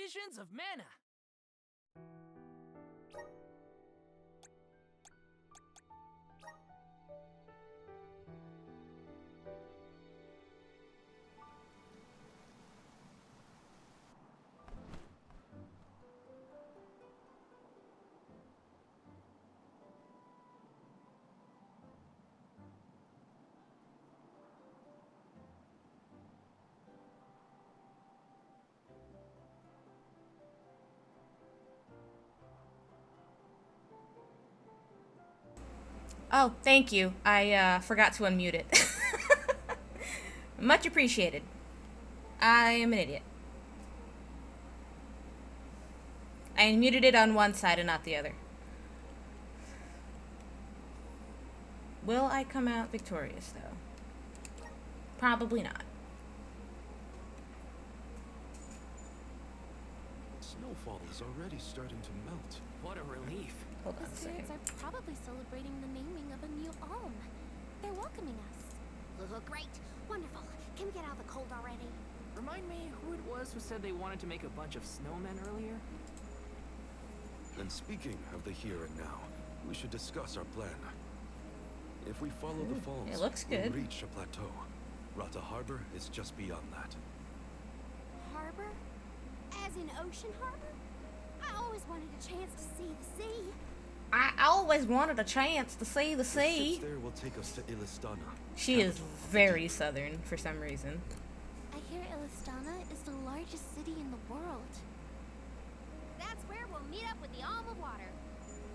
visions of mana. Oh, thank you. I forgot to unmute it. Much appreciated. I am an idiot. I unmuted it on one side and not the other. Will I come out victorious, though? Probably not. Snowfall is already starting to melt. What a relief. Hold on The a second. spirits are probably celebrating the naming of a new alm. They're welcoming us. Great. Wonderful. Can we get out of the cold already? Remind me who it was who said they wanted to make a bunch of snowmen earlier? And speaking of the here and now, we should discuss our plan. If we follow the falls, it looks we'll good. reach a plateau. Rata Harbor is just beyond that. Harbor? As in Ocean Harbor? I always wanted a chance to see the sea. I always wanted a chance to see the The sea. ship there will take us to Illistana. She is capital of the very deep. southern for some reason. I hear Illistana is the largest city in the world. That's where we'll meet up with the Alm of Water.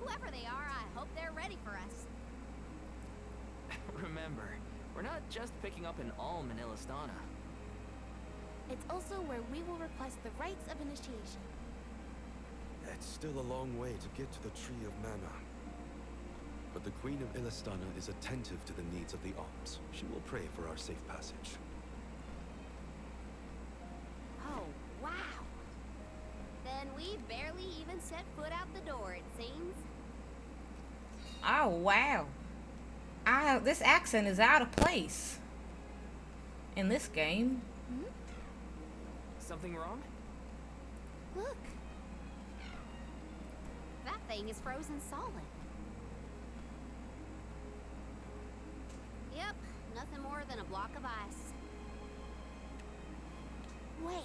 Whoever they are, I hope they're ready for us. Remember, we're not just picking up an alm in Illistana. It's also where we will request the rites of initiation. It's still a long way to get to the Tree of Mana. But the Queen of Illistana is attentive to the needs of the alms. She will pray for our safe passage. Oh, wow. Then we barely even set foot out the door, it seems. Oh, wow. This accent is out of place in this game. Something wrong? Look, That thing is frozen solid. Yep, nothing more than a block of ice. Wait.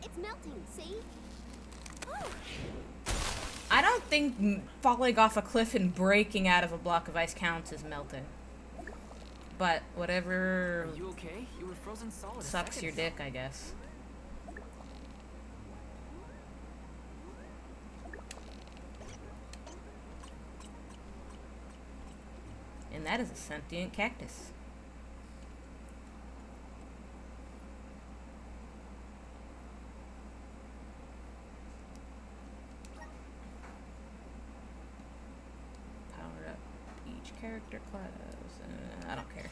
It's melting, see? Oh, I don't think falling off a cliff and breaking out of a block of ice counts as melting. But whatever Are you okay? You were frozen solid. a sucks second your ago. dick, I guess. And that is a sentient cactus. Power up each character class. I don't care.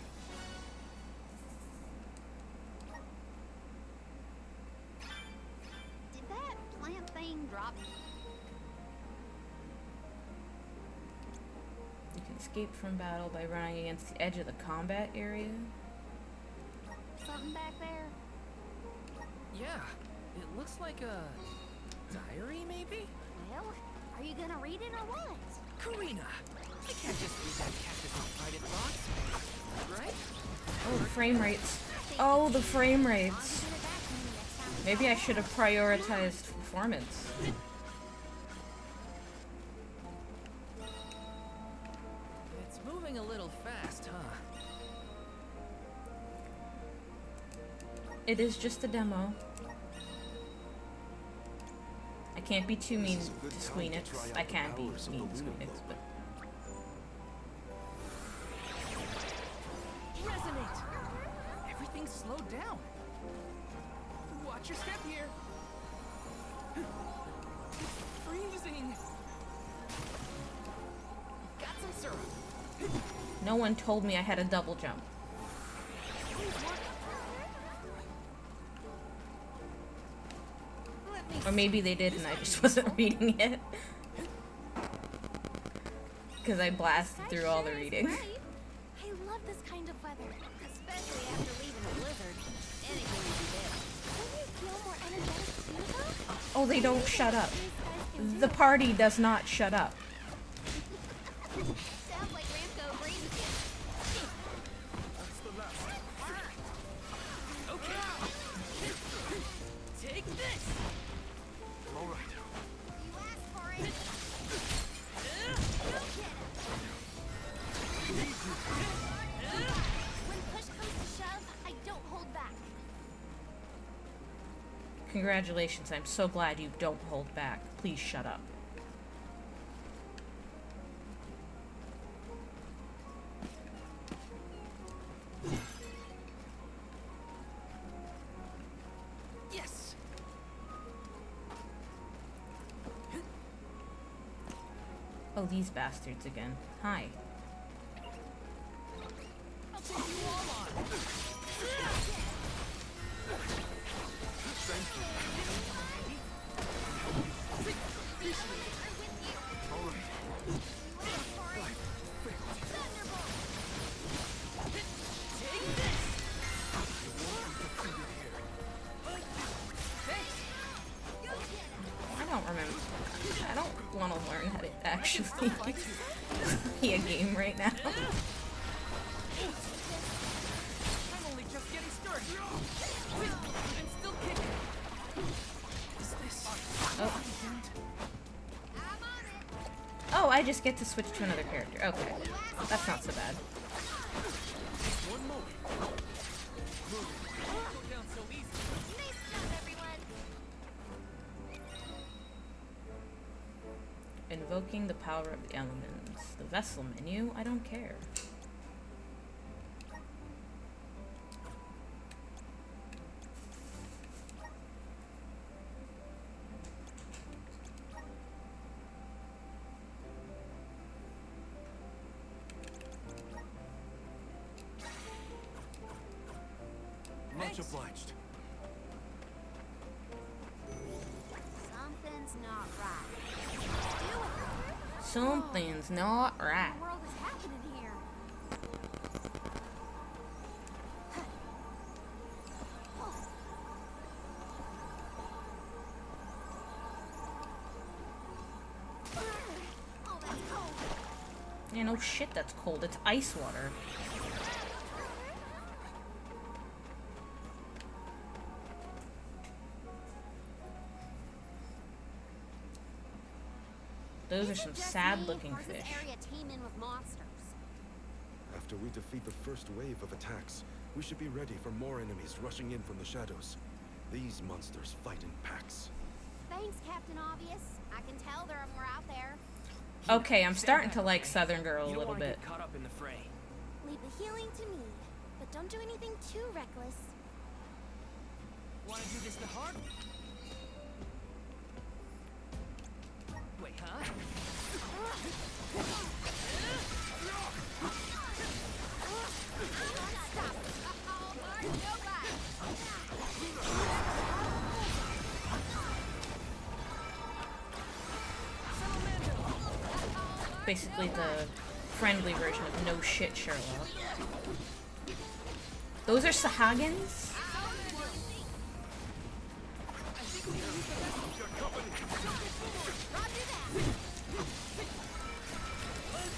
did that plant thing drop? You can escape from battle by running against the edge of the combat area. Something back there? Yeah, it looks like a diary, maybe? Well, are you gonna read it or what? Karina, I can't just read that cactus's private thoughts, right? Oh, the frame rates. Oh, the frame rates. Send it back to me next time. Maybe I should have prioritized performance. It's moving a little fast, huh? It is just a demo. I can't be too mean This is a good to time Squeenix. to try out I the can be powers of mean the to lunar Squeenix, globe. but Resonate! Everything's slowed down. Watch your step here. It's freezing. Got some syrup. no one told me I had a double jump. Let me Or maybe they did and I just wasn't reading it. Because I blasted through all the reading. I love this kind of weather. Especially after leaving the blizzard. Anything would be better. Don't you feel more energetic too, though? Oh, they don't shut up. The party does not shut up. Sounds like Ramco agrees with you. Okay. Take this. All right. You asked for it. When push comes to shove, I don't hold back. Congratulations, I'm so glad you don't hold back. Please shut up. Yes. Oh, these bastards again. Hi. I'll take you all on. All right. Take this. Thanks. I don't remember. I don't want to learn how to actually play a game right now. I'm only just getting started. I'm still kicking. Is this? Oh. I'm on it. Oh, I just get to switch to another character. Okay. That's not so bad. One more. Don't go down so easy. Nice job, everyone. Invoking the power of the elements. The vessel menu? I don't care. Much obliged. Something's not right. Do it. Something's not right. What in the world is happening here? Oh, that's cold. Yeah, no shit, that's cold. It's ice water. Those are Is it some just sad-looking me, or is fish. this area teeming with monsters? After we defeat the first wave of attacks, we should be ready for more enemies rushing in from the shadows. These monsters fight in packs. Thanks, Captain Obvious. I can tell there are more out there. Okay, I'm starting to like Southern Girl a You don't little want to bit. get caught up in the fray. Leave the healing to me, but don't do anything too reckless. Want to do this the hard way? Wait, huh? Stop. Oh, Lord, no Basically the friendly version of no shit Sherlock. Those are Sahagins?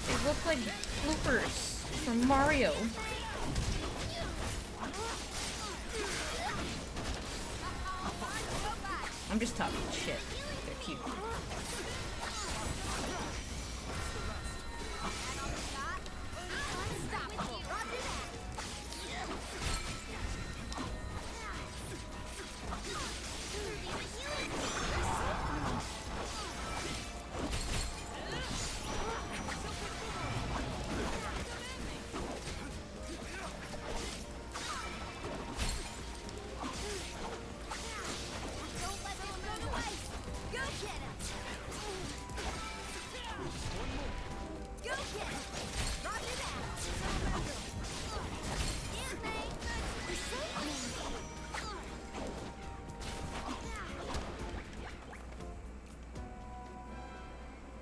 They look like bloopers from Mario. I'm just talking shit. They're cute.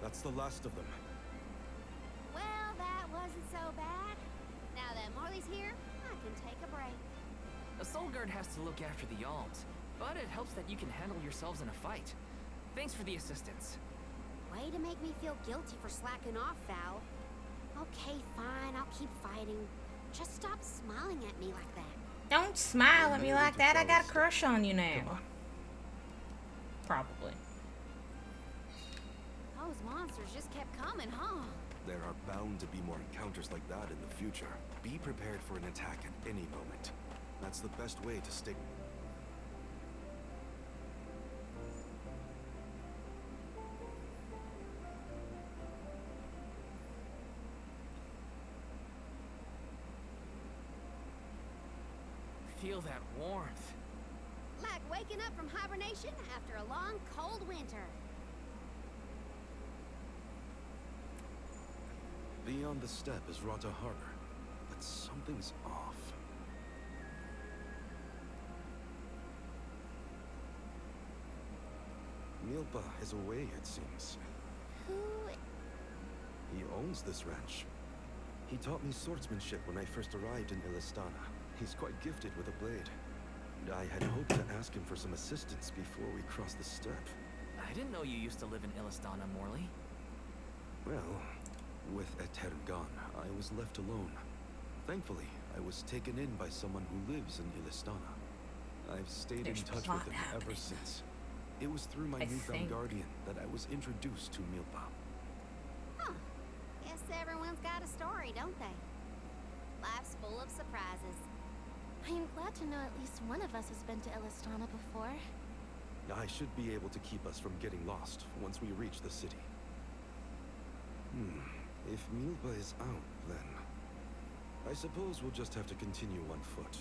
That's the last of them. Well, that wasn't so bad. Now that Morley's here, I can take a break. A soul guard has to look after the alms, but it helps that you can handle yourselves in a fight. Thanks for the assistance. Way to make me feel guilty for slacking off, Val. Okay, fine, I'll keep fighting. Just stop smiling at me like that. Don't smile at me like that. I got a Come crush on you Come now. on. Probably. Those monsters just kept coming, huh? There are bound to be more encounters like that in the future. Be prepared for an attack at any moment. That's the best way to stay. Feel that warmth. Like waking up from hibernation after a long, cold winter. Beyond the steppe is Rata Harbor, but something's off. Milpa is away, it seems. Who? He owns this ranch. He taught me swordsmanship when I first arrived in Illistana. He's quite gifted with a blade. And I had hoped to ask him for some assistance before we crossed the steppe. I didn't know you used to live in Illistana, Morley. Well, with Etern gone, I was left alone. Thankfully, I was taken in by someone who lives in Illistana. I've stayed There's in touch plot with him ever happening. since. It was through my I newfound think. guardian that I was introduced to Milpa. Huh. Guess everyone's got a story, don't they? Life's full of surprises. I am glad to know at least one of us has been to Illistana before. I should be able to keep us from getting lost once we reach the city. If Milpa is out, then I suppose we'll just have to continue on foot.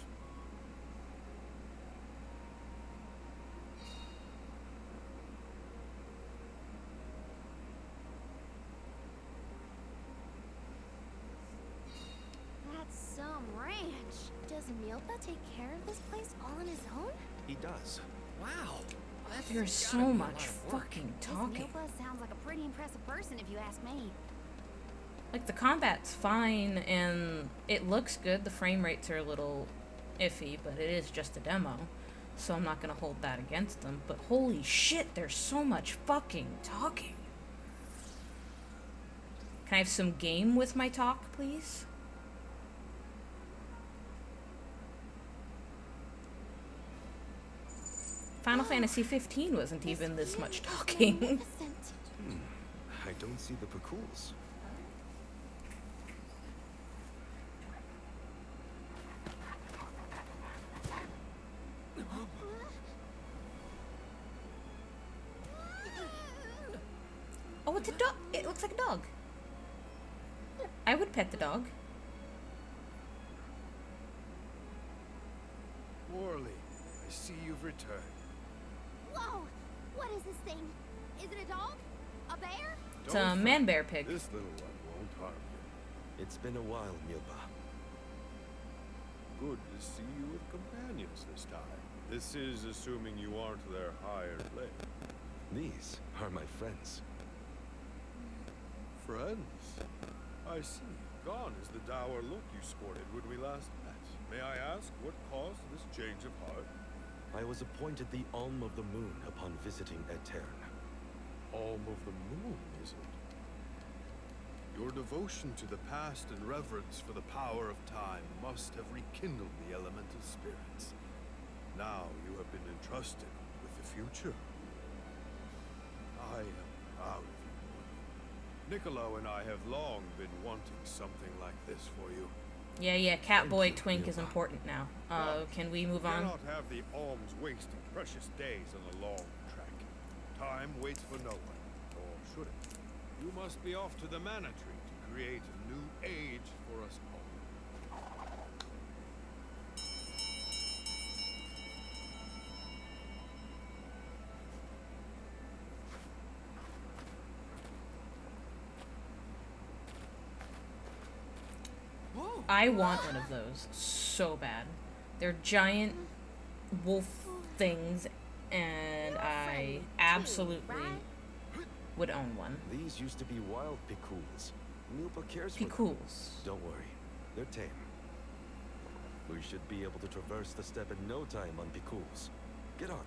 That's some ranch. Does Milpa take care of this place all on his own? He does. Wow. That's There's gotta so be a lot much of work. fucking This talking. Milpa sounds like a pretty impressive person if you ask me. Like, the combat's fine, and it looks good. The frame rates are a little iffy, but it is just a demo, so I'm not gonna hold that against them. But holy shit, there's so much fucking talking. Can I have some game with my talk, please? Final Fantasy 15 wasn't even this much view is talking. magnificent. I don't see the Pakools. Oh, it's a dog. It looks like a dog. I would pet the dog. Morley, I see you've returned. Whoa! What is this thing? Is it a dog? A bear? It's a man-bear pig. This little one won't harm you. It's been a while, Milpa. Good to see you with companions this time. This is assuming you aren't their hired labor. These are my friends. Friends? I see. Gone is the dour look you sported when we last met. May I ask what caused this change of heart? I was appointed the Alm of the Moon upon visiting Etern. Alm of the Moon, is it? Your devotion to the past and reverence for the power of time must have rekindled the elemental spirits. Now you have been entrusted with the future. I am proud of you, Morley. Niccolo and I have long been wanting something like this for you. Yeah, Catboy Twink is important now. Well, Can we move on? Cannot have the alms wasting precious days on a long trek. Time waits for no one, or should it? You must be off to the Mana Tree to create a new age for us all. Whoa. I want one of those so bad. They're giant wolf things, and I absolutely would own one. These used to be wild Pakools. Milpa cares for them. Pakools. Don't worry, they're tame. We should be able to traverse the steppe in no time on Pakools. Get on.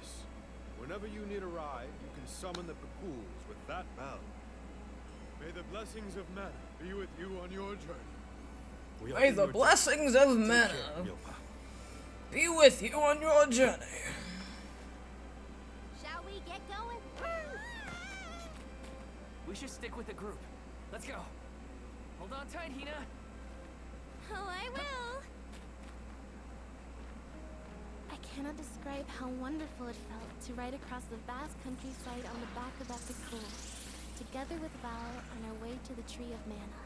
Yes. Whenever you need a ride, you can summon the Pekuls with that bell. May the blessings of mana be with you on your journey. We are May in the your debt. blessings of Take mana care, Milpa. be with you on your journey. Shall we get going? We should stick with the group. Let's go. Hold on tight, Hina. Oh, I will. I cannot describe how wonderful it felt to ride across the vast countryside on the back of that Pekul, together with Val on our way to the Tree of Mana.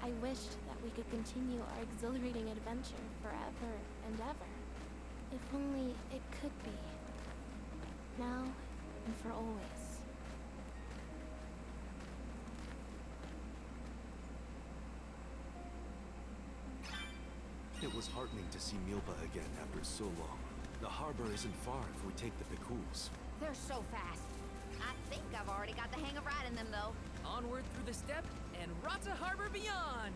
I wished that we could continue our exhilarating adventure forever and ever. If only it could be. Now and for always. It was heartening to see Milpa again after so long. The harbor isn't far if we take the Pekuls. They're so fast. I think I've already got the hang of riding them, though. Onward through the steppe and Rata Harbor beyond.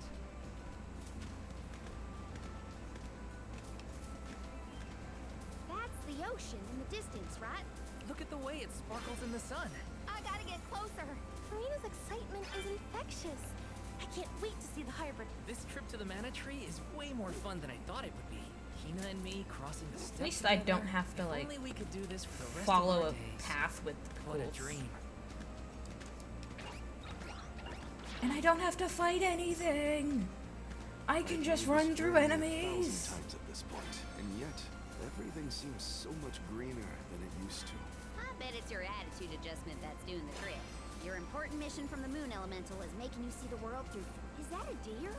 That's the ocean in the distance, right? Look at the way it sparkles in the sun. I gotta get closer. Karina's excitement is infectious. I can't wait to see the harbor. This trip to the Mana Tree is way more fun than I thought it would be. Hina and me crossing the steppe. At least I don't have to, like, only we could do this for the rest follow of our a days. path with the What a Pekuls. dream. And I don't have to fight anything. I can just I've run made this through journey enemies. 1,000 times at this point, and yet everything seems so much greener than it used to. I bet it's your attitude adjustment that's doing the trick. Your important mission from the Moon Elemental is making you see the world through... Is that a deer?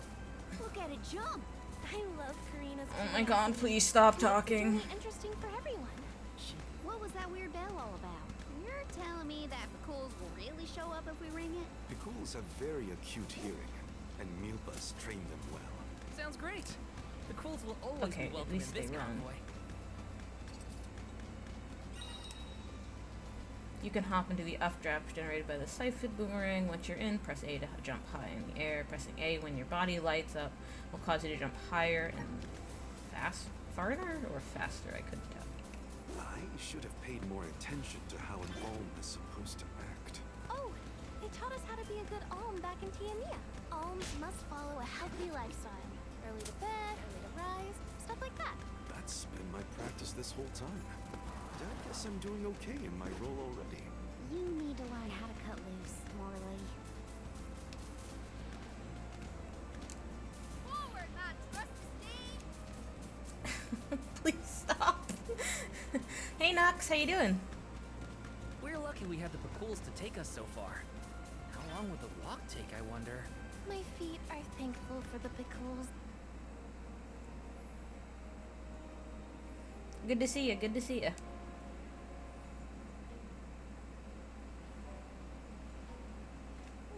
Look at it jump! I love Karina's Oh my god, please stop Makes the talking. journey interesting for everyone. What was that weird bell all about? You're telling me that Pekuls will really show up if we ring it? Pekuls have very acute hearing, and Milpa's trained them well. Sounds great. The Quills will always Okay, be at welcome least in this they run. convoy. You can hop into the updraft generated by the Siphid Boomerang. Once you're in, press A to jump high in the air. Pressing A when your body lights up will cause you to jump higher and farther or faster, I couldn't tell. I should have paid more attention to how an alm is supposed to act. Oh, they taught us how to be a good alm back in Tiamia. Alms must follow a healthy lifestyle. Early to bed, early to rise, stuff like that. That's been my practice this whole time. I guess I'm doing okay in my role already. You need to learn how to cut loose, Morley. Forward, my trusty steed! Please stop. Hey Nox, how you doing? We're lucky we had the Pekuls to take us so far. How long would the walk take, I wonder? My feet are thankful for the Pekuls. Good to see you, good to see you.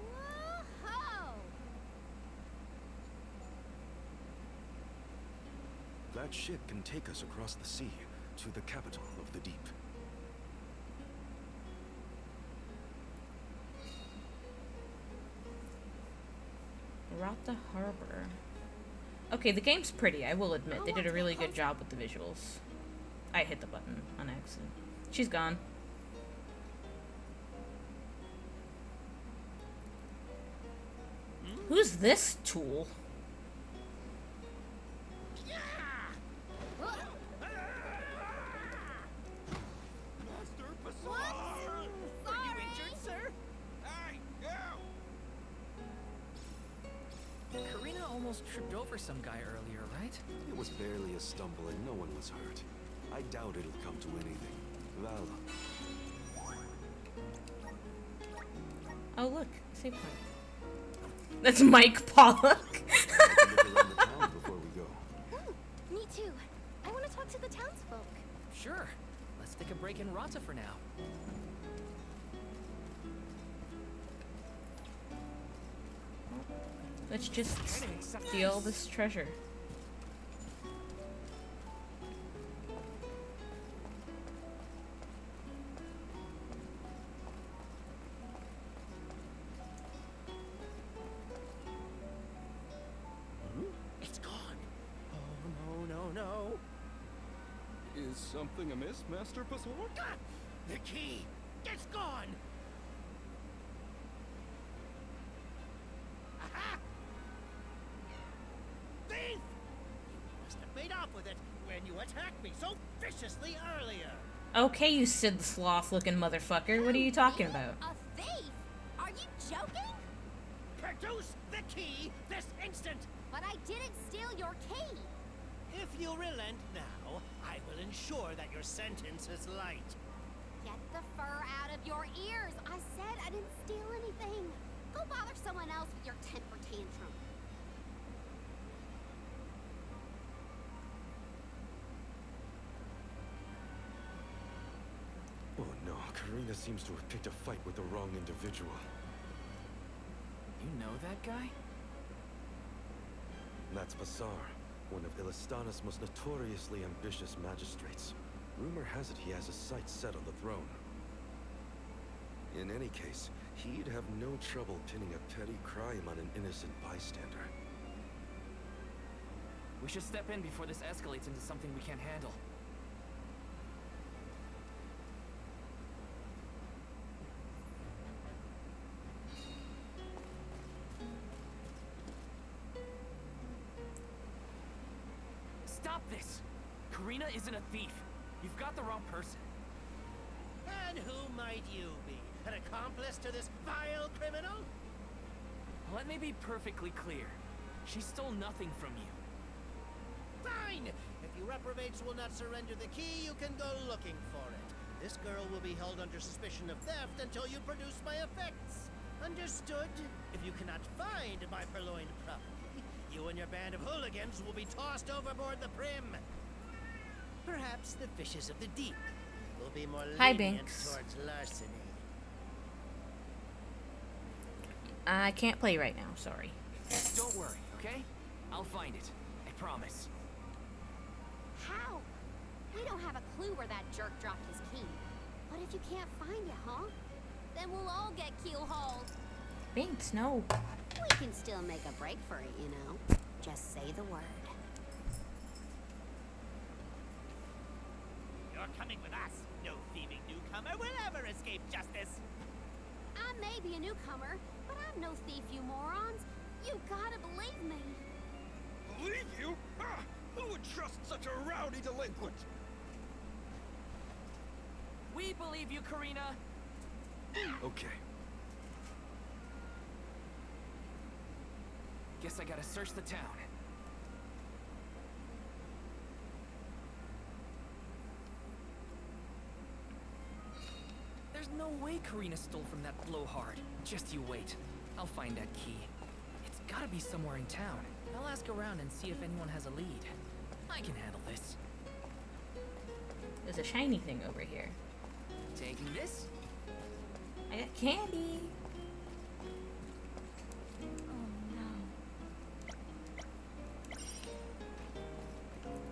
Whoa-ho! That ship can take us across the sea to the capital of the deep. Rata Harbor. Okay, the game's pretty, I will admit. They did a really good job with the visuals. I hit the button on accident. She's gone. Who's this tool? Karina almost tripped over some guy earlier, right? It was barely a stumble and no one was hurt. I doubt it'll come to anything. Val, Oh look, save point. That's Mike Pollock. I can look around the town before we go. Ooh, me too. I want to talk to the townsfolk. Sure. Let's take a break in Rata for now. Let's just steal this treasure. It's gone. Oh, no, no, no. Is Something amiss, Master Pastor? Ah! The key! It's gone! Aha! Thief! You must have made off with it when you attacked me so viciously earlier. Okay, you Sid the Sloth looking motherfucker. What are you talking about? A thief? Are you joking? Produce the key this instant! But I didn't steal your key. If you relent now, I will ensure that your sentence is light. Get the fur out of your ears. I said I didn't steal anything. Go bother someone else with your temper tantrum. Oh no, Karina seems to have picked a fight with the wrong individual. You know that guy? That's Pasar, one of Illistana's most notoriously ambitious magistrates. Rumor has it he has his sights set on the throne. In any case, he'd have no trouble pinning a petty crime on an innocent bystander. We should step in before this escalates into something we can't handle. Stop this! Karina isn't a thief. You've got the wrong person. And who might you be? An accomplice to this vile criminal? Let me be perfectly clear. She stole nothing from you. Fine! If you reprobates will not surrender the key, you can go looking for it. This girl will be held under suspicion of theft until you produce my effects. Understood? If you cannot find my purloined property, you and your band of hooligans will be tossed overboard the brim. Perhaps the fishes of the deep will be more Hi, lenient Binks. towards larceny. I can't play right now, sorry. Don't worry, okay? I'll find it. I promise. How? We don't have a clue where that jerk dropped his key. But if you can't find it, huh? Then we'll all get keel-hauled. Binks, no. We can still make a break for it, you know. Just say the word. You're coming with us. No thieving newcomer will ever escape justice. I may be a newcomer, but I'm no thief, you morons. You gotta believe me. Believe you? Ah, who would trust such a rowdy delinquent? We believe you, Karina. Okay. Guess I gotta search the town. There's no way Karina stole from that blowhard. Just you wait. I'll find that key. It's gotta be somewhere in town. I'll ask around and see if anyone has a lead. I can handle this. There's a shiny thing over here. Taking this? I got candy. Oh no.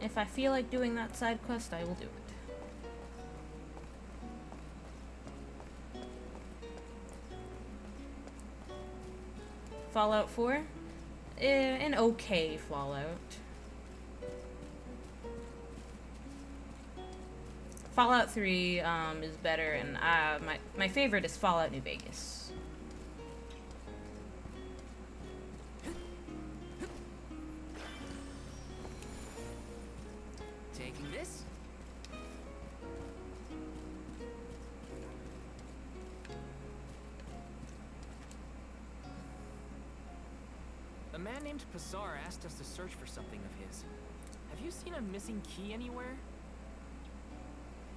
If I feel like doing that side quest, I will do it. Fallout 4? An okay Fallout. Fallout 3 is better, and my favorite is Fallout New Vegas. Taking this? A man named Pasar asked us to search for something of his. Have you seen a missing key anywhere?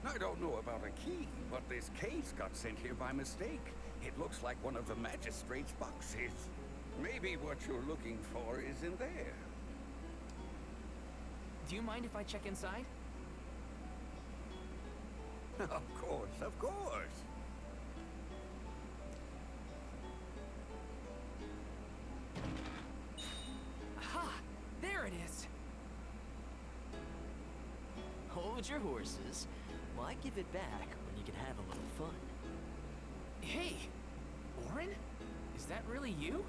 I don't know about a key, but this case got sent here by mistake. It looks like one of the magistrate's boxes. Maybe what you're looking for is in there. Do you mind if I check inside? Of course, of course. Aha! There it is! Hold your horses. Why give it back when you can have a little fun? Hey! Orin? Is that really you?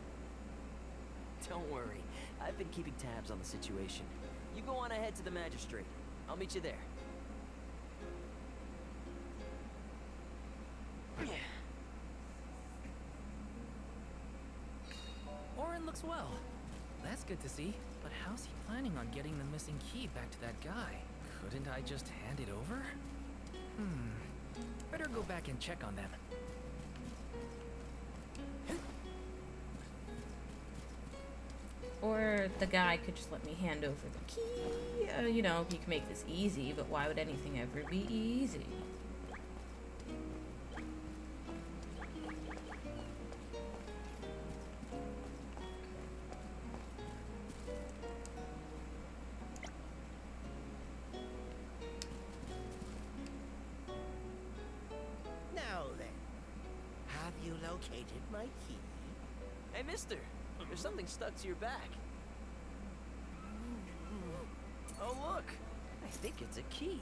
Don't worry. I've been keeping tabs on the situation. You go on ahead to the magistrate. I'll meet you there. looks well. That's good to see. But how's he planning on getting the missing key back to that guy? Couldn't I just hand it over? Better go back and check on them. Or the guy could just let me hand over the key. You know, he can make this easy, but why would anything ever be easy? Now then, have you located my key? Hey, mister, there's something stuck to your back. Oh, look. I think it's a key.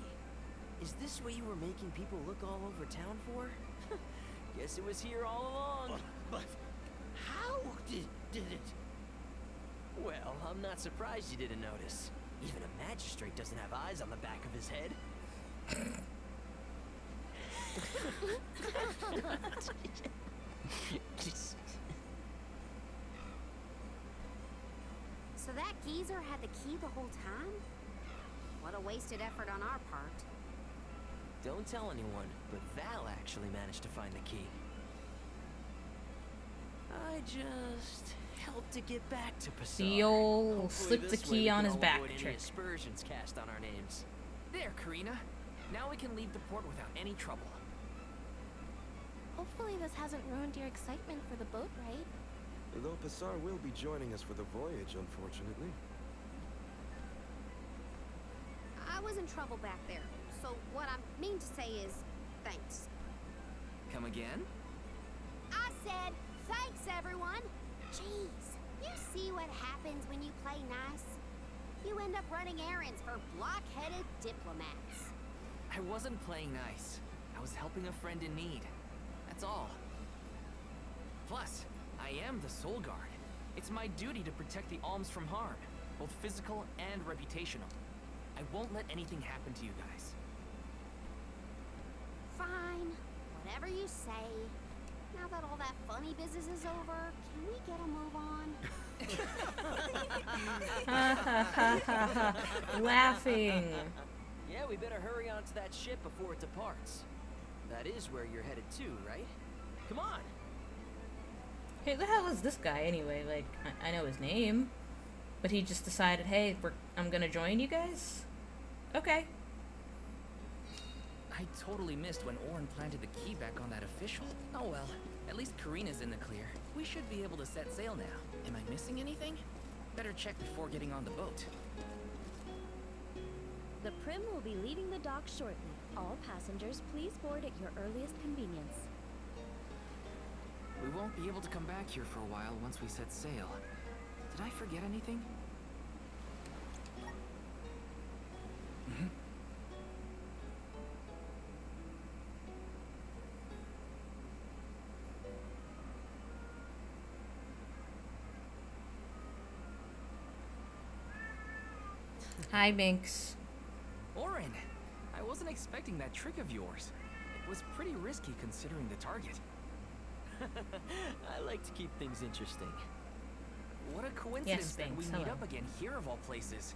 Is this what you were making people look all over town for? Guess it was here all along. But how did it? Well, I'm not surprised you didn't notice. Even a magistrate doesn't have eyes on the back of his head. So that geezer had the key the whole time? What a wasted effort on our part. Don't tell anyone, but Val actually managed to find the key. I just helped to get back to Passar. The old Hopefully slip the this way key we on can his all back avoid any trick. aspersions cast on our names. There, Karina. Now we can leave the port without any trouble. Hopefully this hasn't ruined your excitement for the boat ride. Though Passar will be joining us for the voyage, unfortunately. I was in trouble back there, so what I mean to say is, thanks. Come again? I said, thanks everyone! Jeez, you see what happens when you play nice? You end up running errands for block-headed diplomats. I wasn't playing nice. I was helping a friend in need. That's all. Plus, I am the Soul Guard. It's my duty to protect the alms from harm, both physical and reputational. I won't let anything happen to you guys. Fine, whatever you say. Now that all that funny business is over, can we get a move on? Laughing. Yeah, we better hurry on to that ship before it departs. That is where you're headed to, right? Come on! Who the hell is this guy anyway? Like, I know his name, but he just decided, hey, I'm gonna join you guys? Okay. I totally missed when Orin planted the key back on that official. Oh well, at least Karina's in the clear. We should be able to set sail now. Am I missing anything? Better check before getting on the boat. The Prim will be leaving the dock shortly. All passengers, please board at your earliest convenience. We won't be able to come back here for a while once we set sail. Did I forget anything? Hi, Binks. Orin! I wasn't expecting that trick of yours. It was pretty risky considering the target. I like to keep things interesting. What a coincidence Yes, that we thanks. meet Hello. up again here of all places.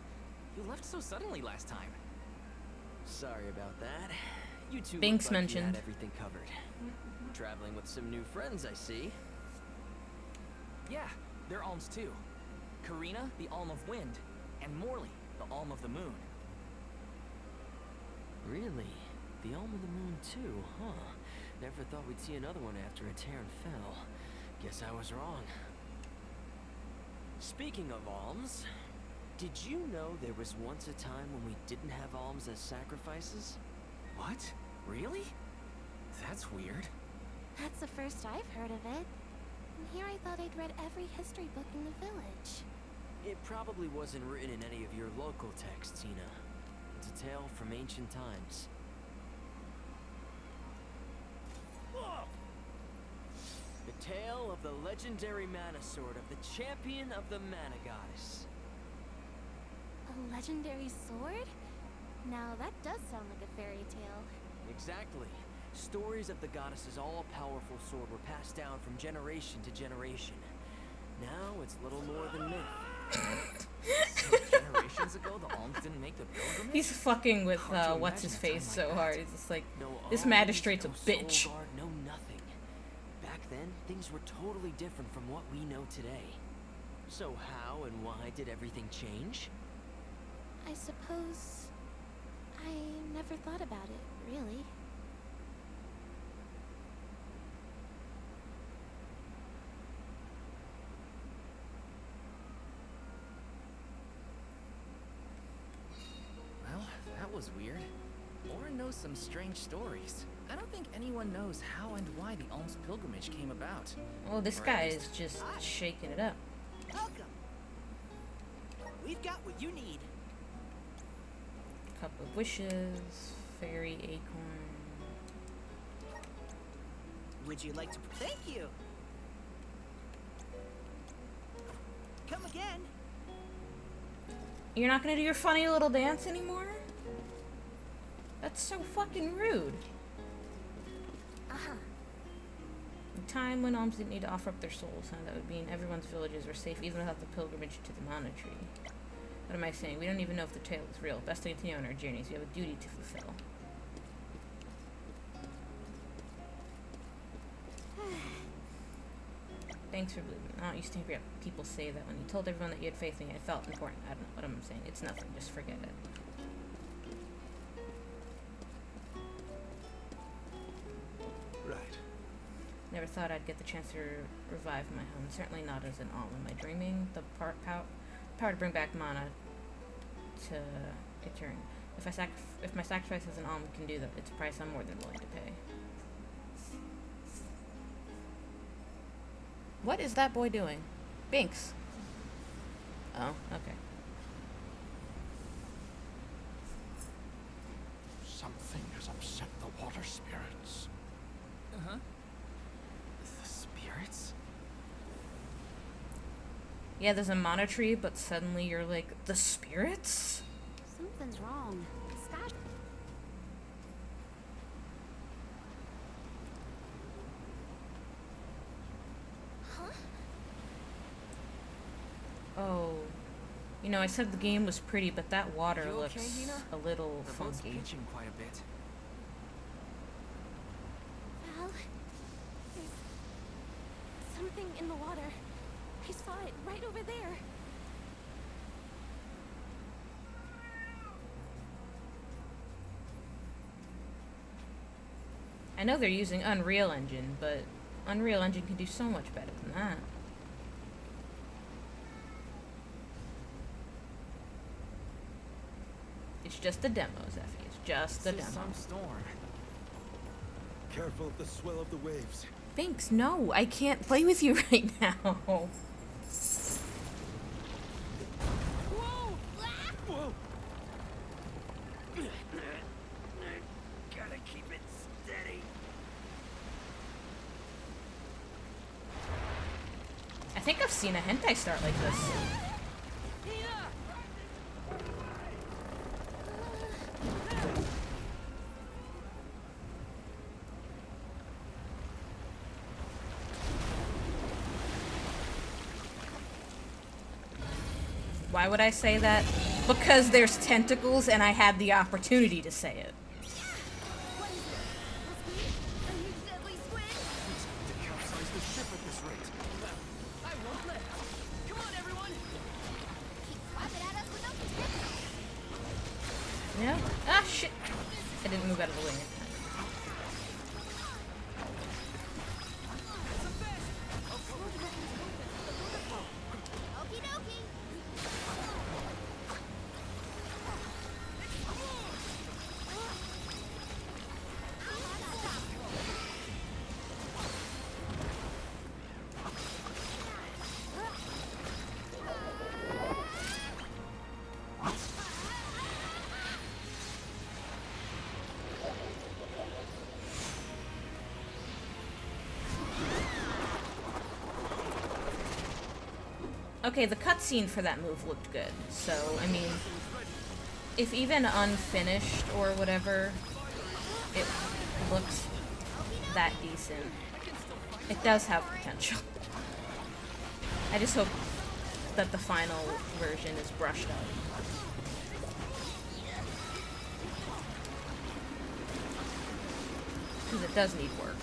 You left so suddenly last time. Sorry about that. You two Binks look like you mentioned. had everything covered. Traveling with some new friends, I see. Yeah, they're alms too. Karina, the Alm of Wind, and Morley, the Alm of the Moon. Really? The Alm of the Moon too, huh? Never thought we'd see another one after a Terran fell. Guess I was wrong. Speaking of alms, did you know there was once a time when we didn't have alms as sacrifices? What? Really? That's weird. That's the first I've heard of it. And here I thought I'd read every history book in the village. It probably wasn't written in any of your local texts, Tina. It's a tale from ancient times. The tale of the legendary mana sword of the champion of the mana goddess. A legendary sword? Now that does sound like a fairy tale. Exactly. Stories of the goddess's all-powerful sword were passed down from generation to generation. Now it's little more than myth. So generations ago, the alms didn't make the pilgrimage? He's fucking with Hard to what's his imagine a time face like so that. hard. He's just like, No this armies, magistrate's a no soul bitch. guard, no nothing. Back then, things were totally different from what we know today. So how and why did everything change? I suppose I never thought about it, really. Well, that was weird. Orin knows some strange stories. I don't think anyone knows how and why the alms pilgrimage came about. Oh, this Or guy at is least- just shaking it up. Welcome. We've got what you need. Cup of wishes, fairy acorn. Would you like to? Thank you. Come again. You're not gonna do your funny little dance anymore? That's so fucking rude. Uh-huh. A time when alms didn't need to offer up their souls, huh? That would mean everyone's villages were safe even without the pilgrimage to the monastery. What am I saying? We don't even know if the tale is real. Best to continue on our journeys. We have a duty to fulfill. Thanks for believing. I don't used to hear people say that when you told everyone that you had faith in me, it felt important. I don't know what I'm saying. It's nothing. Just forget it. Right. Never thought I'd get the chance to revive my home. Certainly not as an alm. Am I dreaming? The power to bring back mana to return. If my sacrifice as an alm can do that, it's a price I'm more than willing to pay. What is that boy doing? Binks. Oh, okay. Something has upset the water spirits. Uh-huh. The spirits? Yeah, there's a mana tree, but suddenly you're like, the spirits? Something's wrong. Sky. Huh? Oh. You know, I said the game was pretty, but that water You looks okay, Hina? a little The boat's funky. pitching quite a bit. Val, there's something in the water. I saw it right over there. I know they're using Unreal Engine, but Unreal Engine can do so much better than that. It's just a demo, Zeffy. It's just a This is demo. some storm. Careful of the swell of the waves. Thanks, no, I can't play with you right now. Whoa! Gotta keep it steady. I think I've seen a hentai start like this. Why would I say that? Because there's tentacles and I had the opportunity to say it. What is it? A huge deadly squid? To capsize the ship at this rate. I won't let. Come on, everyone! Keep slapping at us with those tips. Yeah? Ah, shit! I didn't move out of the way in time. Okie dokie. Okay, the cutscene for that move looked good. So, I mean, if even unfinished or whatever, it looks that decent. It does have potential. I just hope that the final version is brushed up. Because it does need work.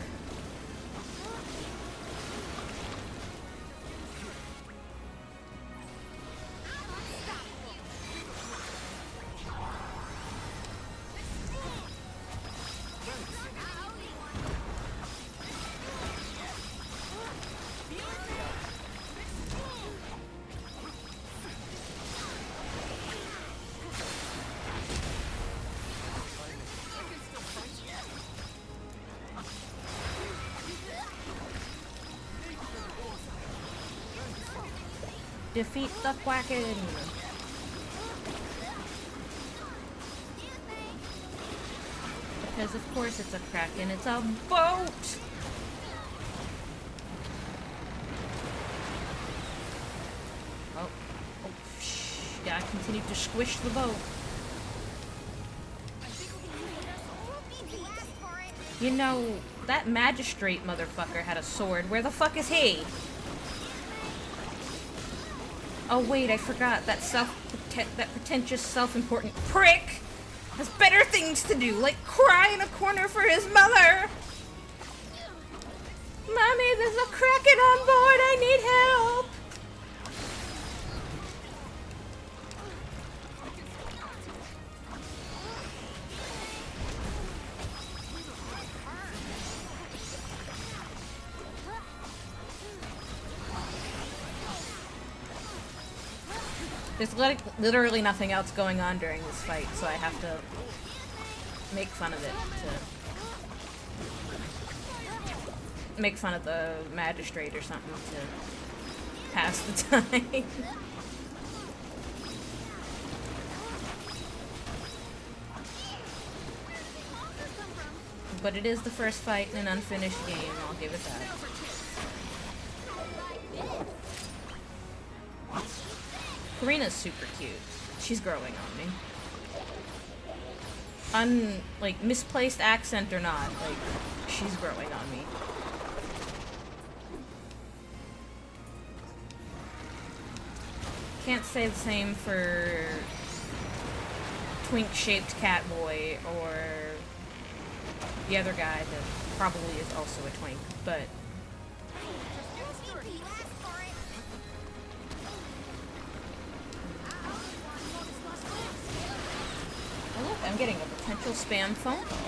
Defeat the Kraken! Because of course it's a Kraken, it's a boat! Oh, gotta continue to squish the boat. You know, that magistrate motherfucker had a sword. Where the fuck is he? Oh wait, I forgot. That pretentious, self-important prick has better things to do, like cry in a corner for his mother! Mommy, there's a Kraken on board! I need help! There's literally nothing else going on during this fight, so I have to make fun of it to make fun of the magistrate or something to pass the time. But it is the first fight in an unfinished game, I'll give it that. Karina's super cute. She's growing on me. Like, misplaced accent or not, like, she's growing on me. Can't say the same for twink-shaped Catboy or the other guy that probably is also a twink, but oh, look, I'm getting a potential spam phone call.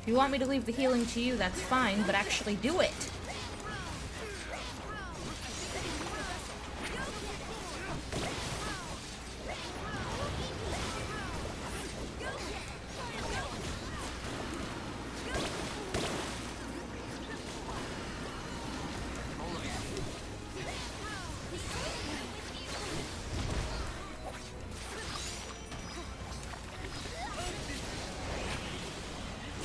If you want me to leave the healing to you, that's fine, but actually do it.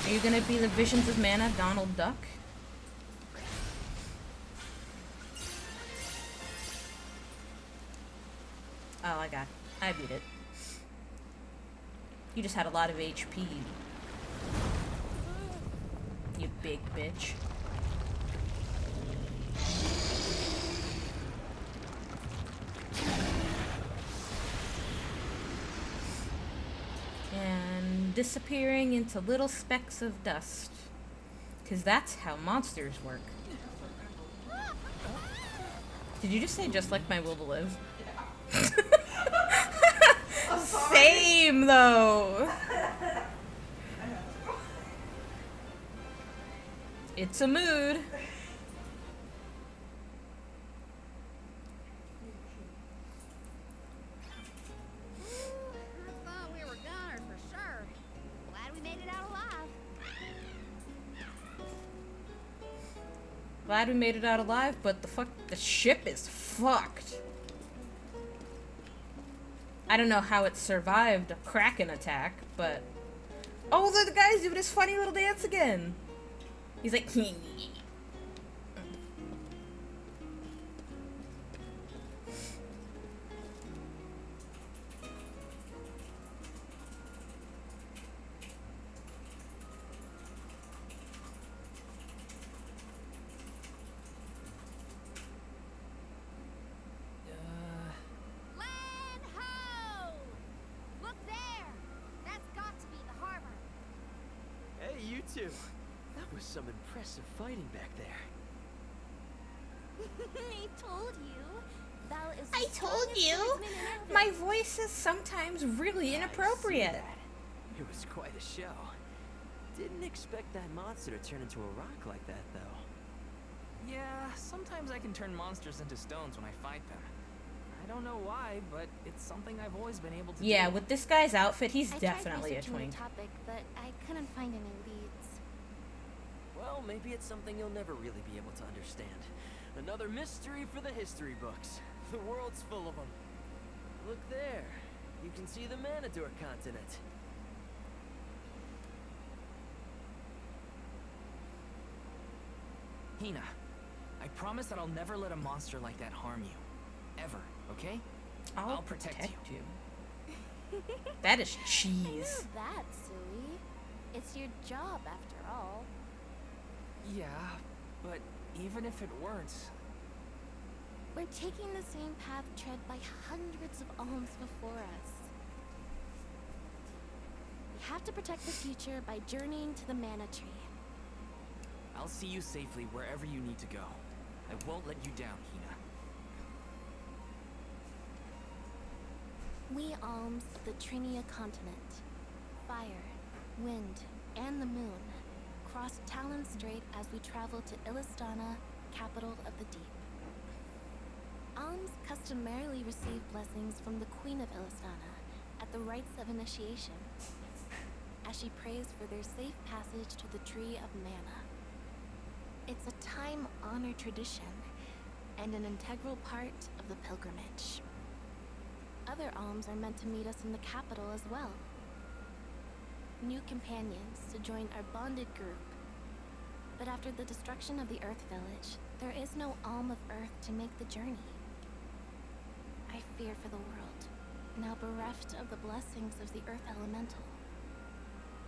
Are you gonna be the Visions of Mana Donald Duck? Oh, I beat it. You just had a lot of HP. You big bitch. And disappearing into little specks of dust. 'Cause that's how monsters work. Did you just say just like my will to live? Same though. It's a mood. I thought we were goners for sure. Glad we made it out alive. Glad we made it out alive, but the ship is fucked. I don't know how it survived a Kraken attack, but... Oh, the guy's doing his funny little dance again! He's like... Land ho! Look there! That's got to be the harbor. Hey, you two. That was some impressive fighting back there. I told you. Val is the I told strongest you! swordsman in our My village. voice is sometimes really I see inappropriate. that. It was quite a show. Didn't expect that monster to turn into a rock like that, though. Yeah, sometimes I can turn monsters into stones when I fight them. I don't know why, but it's something I've always been able to do. Yeah, with this guy's outfit, he's I definitely tried a researching twink. the topic, but I couldn't find any leads. Well, maybe it's something you'll never really be able to understand. Another mystery for the history books. The world's full of them. Look there. You can see the Manador continent. Hina, I promise that I'll never let a monster like that harm you. Ever, okay? I'll protect you. That is You're cheese. that silly. It's your job, after all. Yeah, but even if it weren't, We're taking the same path tread by hundreds of alms before us. We have to protect the future by journeying to the Mana Tree. I'll see you safely wherever you need to go. I won't let you down, Hina. We alms of the Trinia continent, fire, wind, and the moon, cross Talon Strait as we travel to Illistana, capital of the deep. Alms customarily receive blessings from the Queen of Illistana at the rites of initiation, as she prays for their safe passage to the Tree of Mana. It's a time-honored tradition and an integral part of the pilgrimage. Other alms are meant to meet us in the capital as well. New companions to join our bonded group. But after the destruction of the Earth Village, there is no alm of Earth to make the journey. I fear for the world, now bereft of the blessings of the Earth Elemental.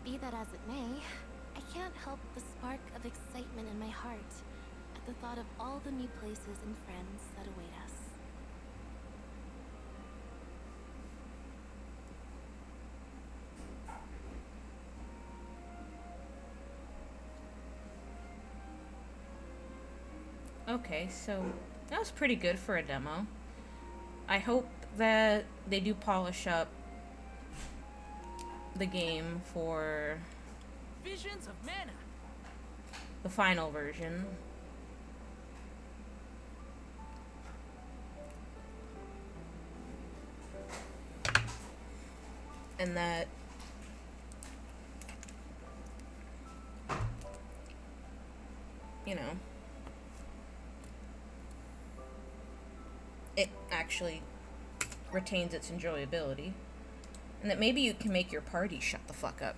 Be that as it may, I can't help the spark of excitement in my heart at the thought of all the new places and friends that await us. Okay, so that was pretty good for a demo. I hope that they do polish up the game for Visions of Mana! the final version. And that you know, it actually retains its enjoyability. And that maybe you can make your party shut the fuck up.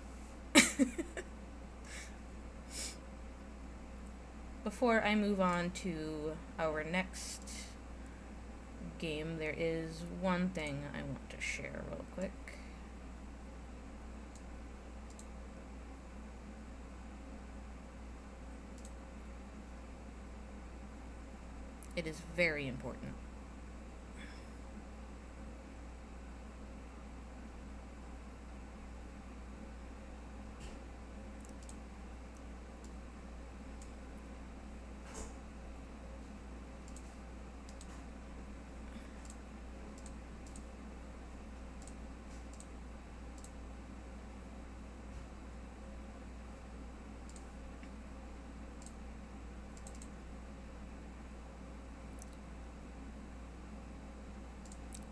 Before I move on to our next game, there is one thing I want to share real quick. It is very important.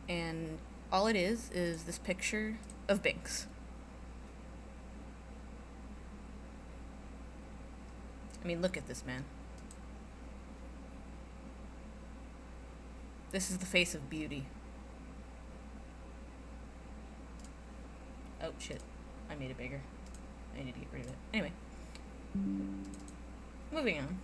And all it is this picture of Binks. I mean, look at this man. This is the face of beauty. Oh shit, I made it bigger. I need to get rid of it. Anyway, moving on.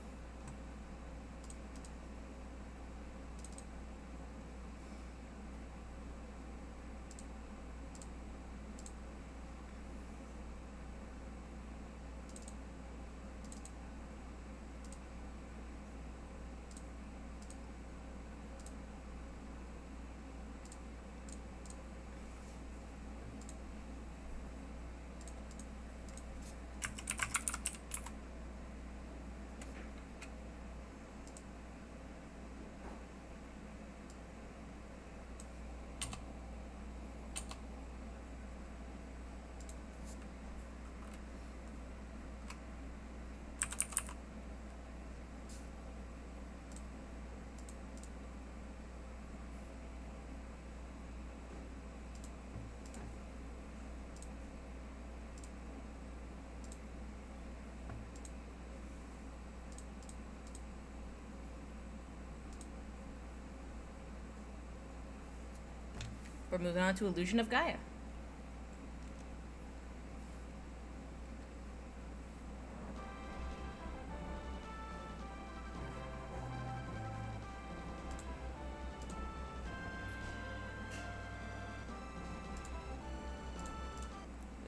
We're moving on to Illusion of Gaia.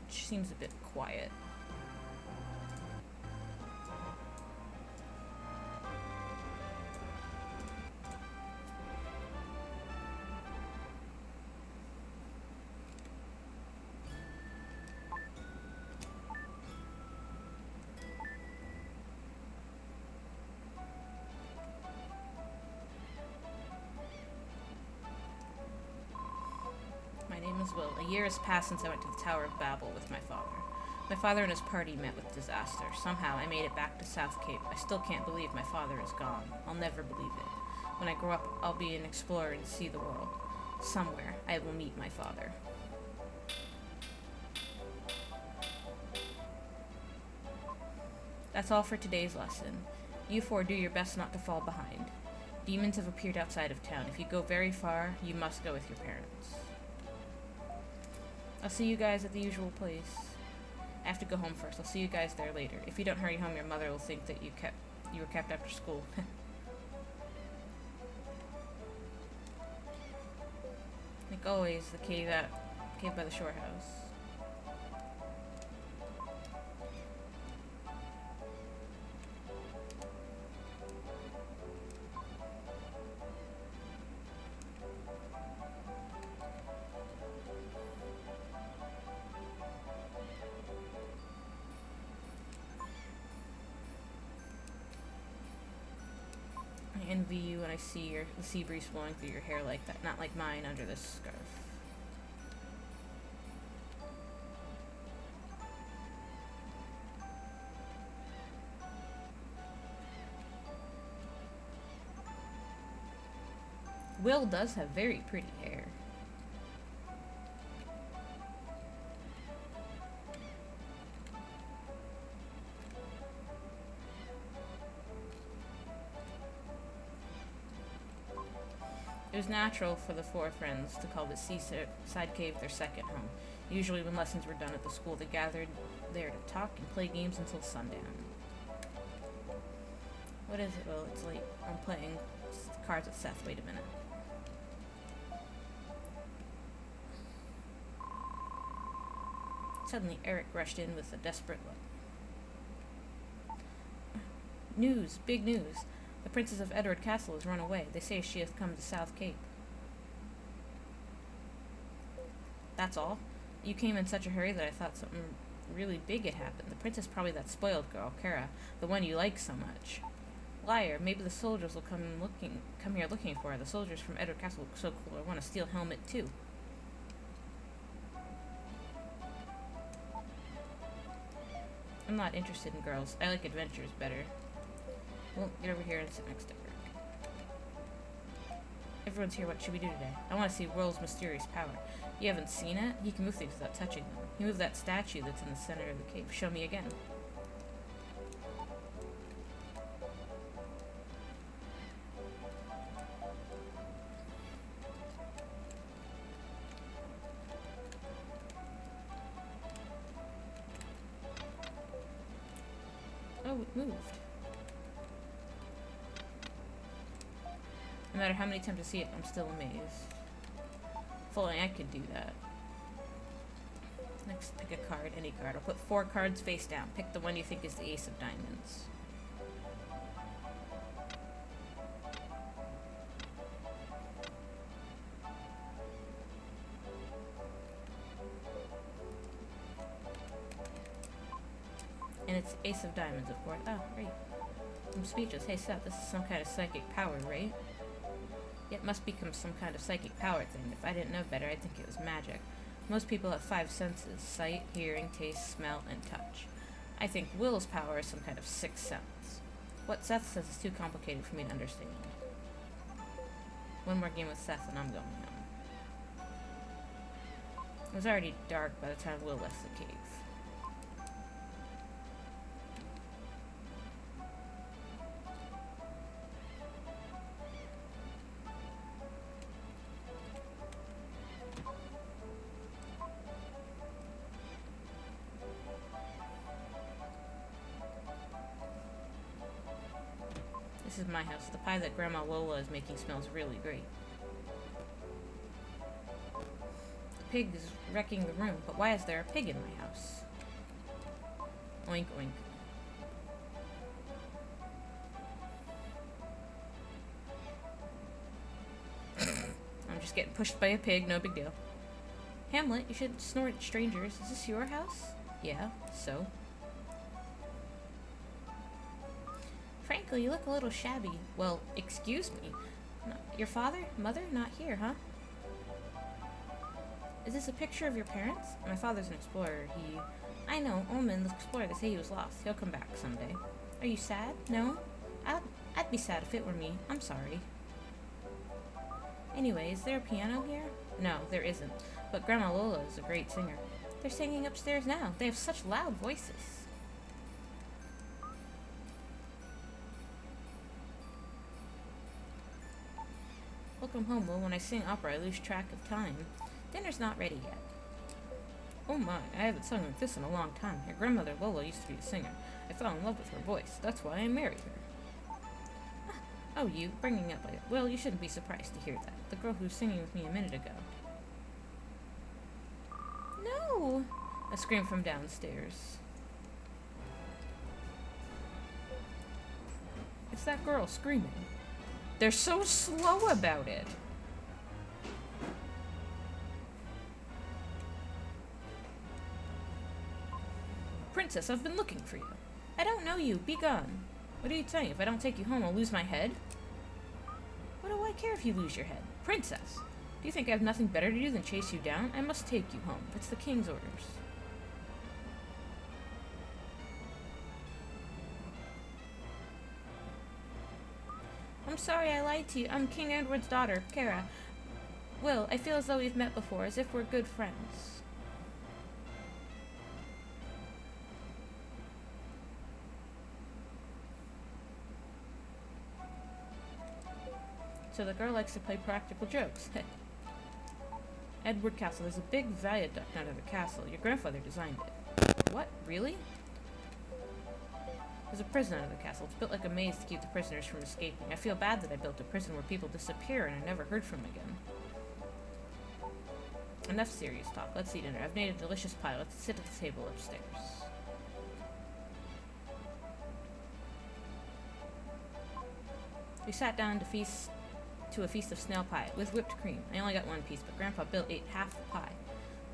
Which seems a bit quiet. My name is Will. A year has passed since I went to the Tower of Babel with my father. My father and his party met with disaster. Somehow I made it back to South Cape. I still can't believe my father is gone. I'll never believe it. When I grow up, I'll be an explorer and see the world. Somewhere, I will meet my father. That's all for today's lesson. You four do your best not to fall behind. Demons have appeared outside of town. If you go very far, you must go with your parents. I'll see you guys at the usual place. I have to go home first. I'll see you guys there later. If you don't hurry home, your mother will think that you were kept after school. Like always, the cave by the shore house. I envy you when I see the sea breeze blowing through your hair like that, not like mine under this scarf. Will does have very pretty hair. It was natural for the four friends to call the seaside cave their second home. Usually when lessons were done at the school, they gathered there to talk and play games until sundown. What is it? Well, it's late. I'm playing cards with Seth. Wait a minute. Suddenly, Eric rushed in with a desperate look. News! Big news! The Princess of Edward Castle has run away. They say she has come to South Cape. That's all? You came in such a hurry that I thought something really big had happened. The princess probably that spoiled girl, Kara, the one you like so much. Liar, maybe the soldiers will come here looking for her. The soldiers from Edward Castle look so cool. I want a steel helmet too. I'm not interested in girls. I like adventures better. Well, get over here and sit next to Eric. everyone's here. What should we do today? I want to see Will's mysterious power. You haven't seen it? He can move things without touching them. He moved that statue that's in the center of the cave. Show me again. Oh, it moved. No matter how many times I see it, I'm still amazed. If only I could do that. Next, pick a card, any card. I'll put 4 cards face down. Pick the one you think is the ace of diamonds. And it's ace of diamonds, of course. Oh, great. I'm speechless. Hey, Seth, this is some kind of psychic power, right? It must become some kind of psychic power thing. If I didn't know better, I'd think it was magic. Most people have 5 senses: sight, hearing, taste, smell, and touch. I think Will's power is some kind of 6th sense. What Seth says is too complicated for me to understand. One more game with Seth and I'm going home. It was already dark by the time Will left the cave. This is my house. The pie that Grandma Lola is making smells really great. The pig is wrecking the room, but why is there a pig in my house? Oink, oink. I'm just getting pushed by a pig, no big deal. Hamlet, you shouldn't snort at strangers. Is this your house? Yeah, so? Frankly, you look a little shabby. Well, excuse me. No, your mother, not here, huh? Is this a picture of your parents? My father's an explorer. I know, Ullman, the explorer. They say he was lost. He'll come back someday. Are you sad? No? I'd be sad if it were me. I'm sorry. Anyway, is there a piano here? No, there isn't. But Grandma Lola is a great singer. They're singing upstairs now. They have such loud voices. Welcome home, Will. When I sing opera, I lose track of time. Dinner's not ready yet. Oh my, I haven't sung like this in a long time. Your grandmother Lola used to be a singer. I fell in love with her voice. That's why I married her. Oh, you, bringing up like... Well, you shouldn't be surprised to hear that. The girl who was singing with me a minute ago. No! A scream from downstairs. It's that girl screaming. They're so slow about it. Princess, I've been looking for you. I don't know you. Be gone. What are you saying? If I don't take you home, I'll lose my head? What do I care if you lose your head? Princess, do you think I have nothing better to do than chase you down? I must take you home. It's the king's orders. I'm sorry I lied to you. I'm King Edward's daughter, Kara. Will, I feel as though we've met before, as if we're good friends. So the girl likes to play practical jokes. Edward Castle. There's a big viaduct under the castle. Your grandfather designed it. What? Really? There's a prison under the castle. It's built like a maze to keep the prisoners from escaping. I feel bad that I built a prison where people disappear and are never heard from again. Enough serious talk. Let's eat dinner. I've made a delicious pie. Let's sit at the table upstairs. We sat down to a feast of snail pie with whipped cream. I only got one piece, but Grandpa Bill ate half the pie.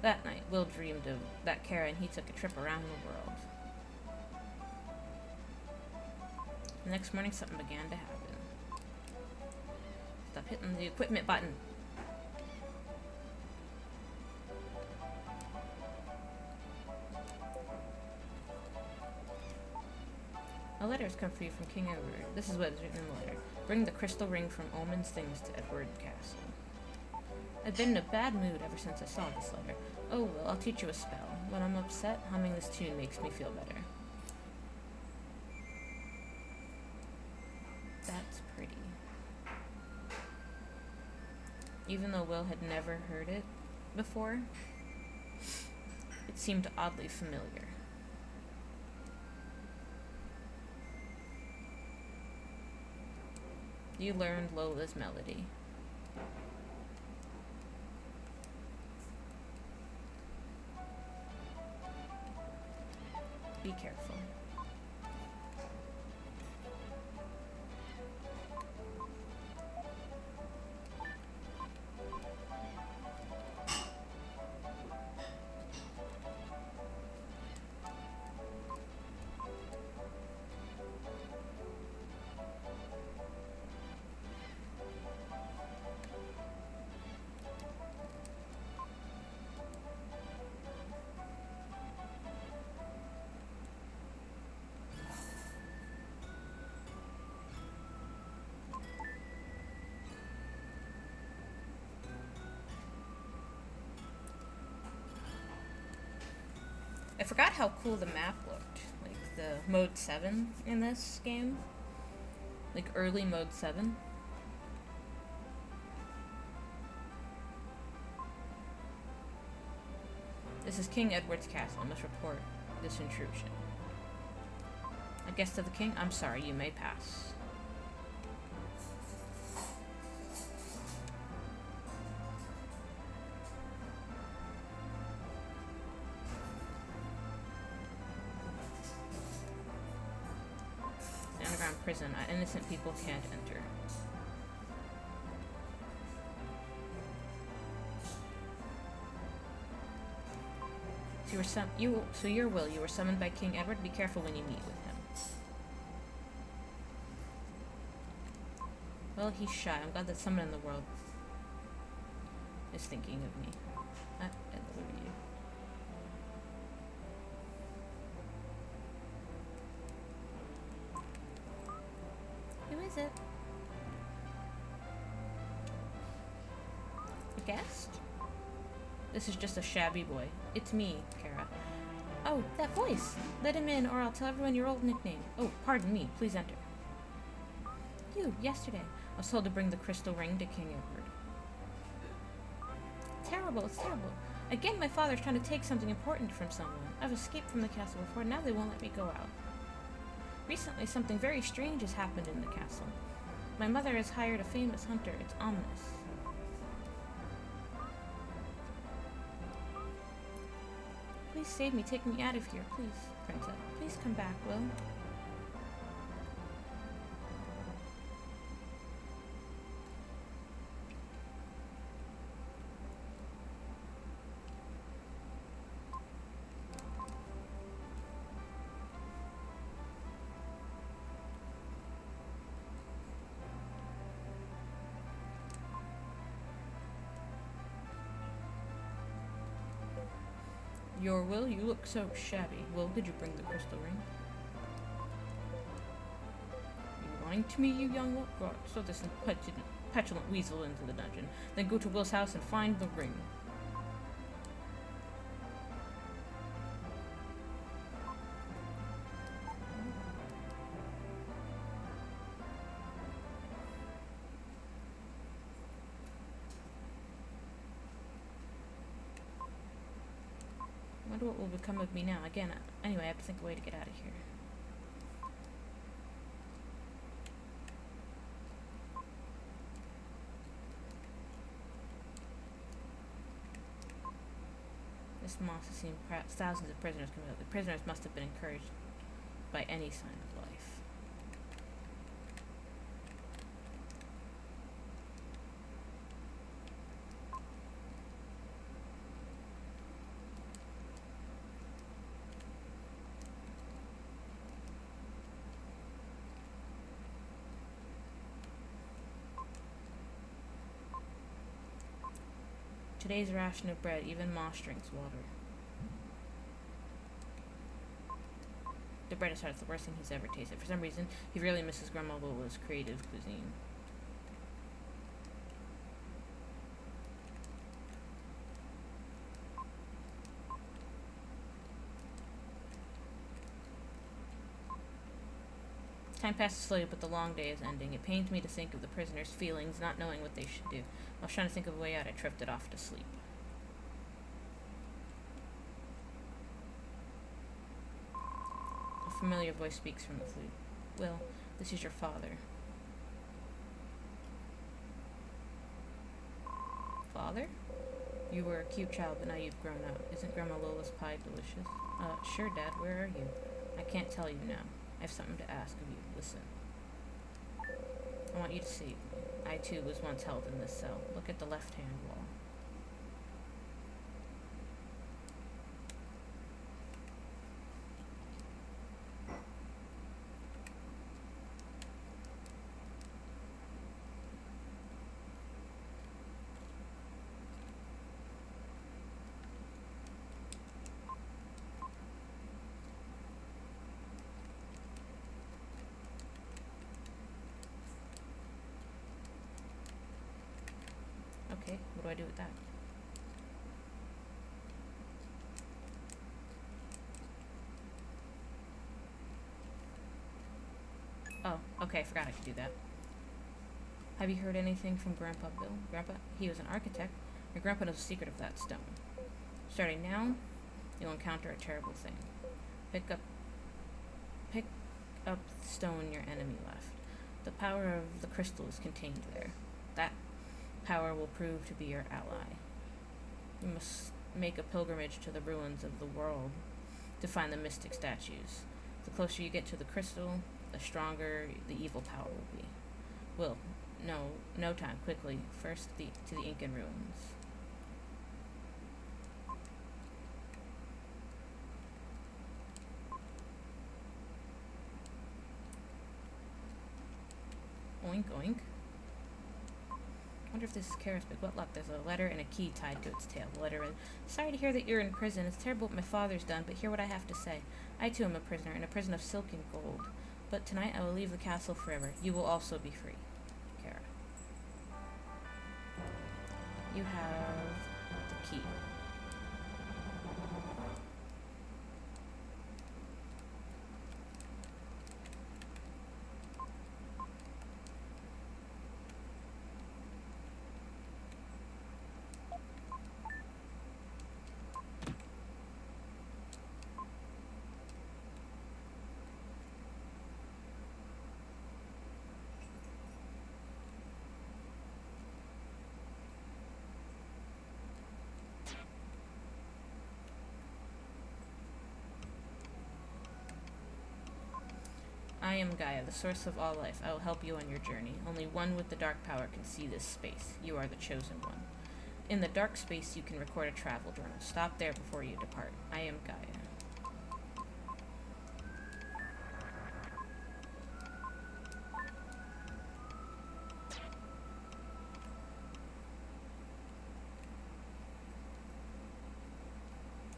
That night, Will dreamed of that Kara and he took a trip around the world. The next morning, something began to happen. Stop hitting the equipment button. A letter has come for you from King Edward. This is what is written in the letter. Bring the crystal ring from Omen's Things to Edward Castle. I've been in a bad mood ever since I saw this letter. Oh well, I'll teach you a spell. When I'm upset, humming this tune makes me feel better. That's pretty. Even though Will had never heard it before, it seemed oddly familiar. You learned Lola's melody. Be careful. I forgot how cool the map looked. Like the mode 7 in this game. Like early mode 7. This is King Edward's castle. I must report this intrusion. A guest of the king? I'm sorry, you may pass. Prison. Innocent people can't enter. So your will. You were summoned by King Edward. Be careful when you meet with him. Well, he's shy. I'm glad that someone in the world is thinking of me. I love you. Is it? A guest? This is just a shabby boy. It's me, Kara. Oh, that voice! Let him in, or I'll tell everyone your old nickname. Oh, pardon me. Please enter. You, yesterday. I was told to bring the crystal ring to King Edward. Terrible, it's terrible. Again, my father's trying to take something important from someone. I've escaped from the castle before, now they won't let me go out. Recently, something very strange has happened in the castle. My mother has hired a famous hunter. It's ominous. Please save me. Take me out of here, please, Princess. Please come back, Will. Your Will, you look so shabby. Will, did you bring the crystal ring? You lying to me, you young what? God, throw this petulant weasel into the dungeon. Then go to Will's house and find the ring. I wonder what will become of me now. Again, anyway, I have to think of a way to get out of here. This moss has seen thousands of prisoners come out. The prisoners must have been encouraged by any sign of life. Today's ration of bread, even moss drinks water. The bread is hard. It's the worst thing he's ever tasted. For some reason, he really misses Grandma Lola's creative cuisine. Time passes slowly, but the long day is ending. It pains me to think of the prisoners' feelings, not knowing what they should do. I was trying to think of a way out. I drifted off to sleep. A familiar voice speaks from the flute. Will, this is your father. Father? You were a cute child, but now you've grown up. Isn't Grandma Lola's pie delicious? Sure, Dad. Where are you? I can't tell you now. I have something to ask of you. Listen. I want you to see. I, too, was once held in this cell. Look at the left-hand wall. Okay, what do I do with that? Oh, okay, I forgot I could do that. Have you heard anything from Grandpa Bill? Grandpa? He was an architect. Your grandpa knows the secret of that stone. Starting now, you'll encounter a terrible thing. Pick up the stone your enemy left. The power of the crystal is contained there. That power will prove to be your ally. You must make a pilgrimage to the ruins of the world to find the mystic statues. The closer you get to the crystal, the stronger the evil power will be. Will, no time, quickly. First to the Incan ruins. Oink, oink. I wonder if this is Kara's big what luck. There's a letter and a key tied to its tail. The letter read, Sorry to hear that you're in prison. It's terrible what my father's done, but hear what I have to say. I too am a prisoner, in a prison of silk and gold. But tonight I will leave the castle forever. You will also be free. Kara. You have the key. I am Gaia, the source of all life. I will help you on your journey. Only one with the dark power can see this space. You are the chosen one. In the dark space, you can record a travel journal. Stop there before you depart. I am Gaia.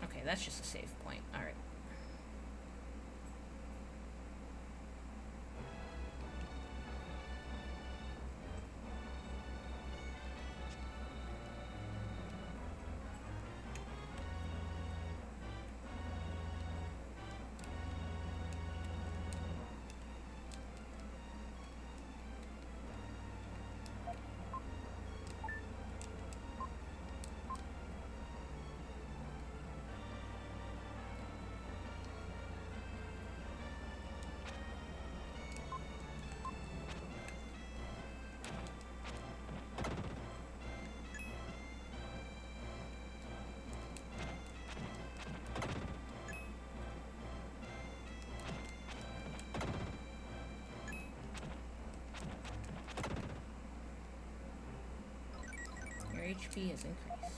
Okay, that's just a save point. Alright. HP is increased.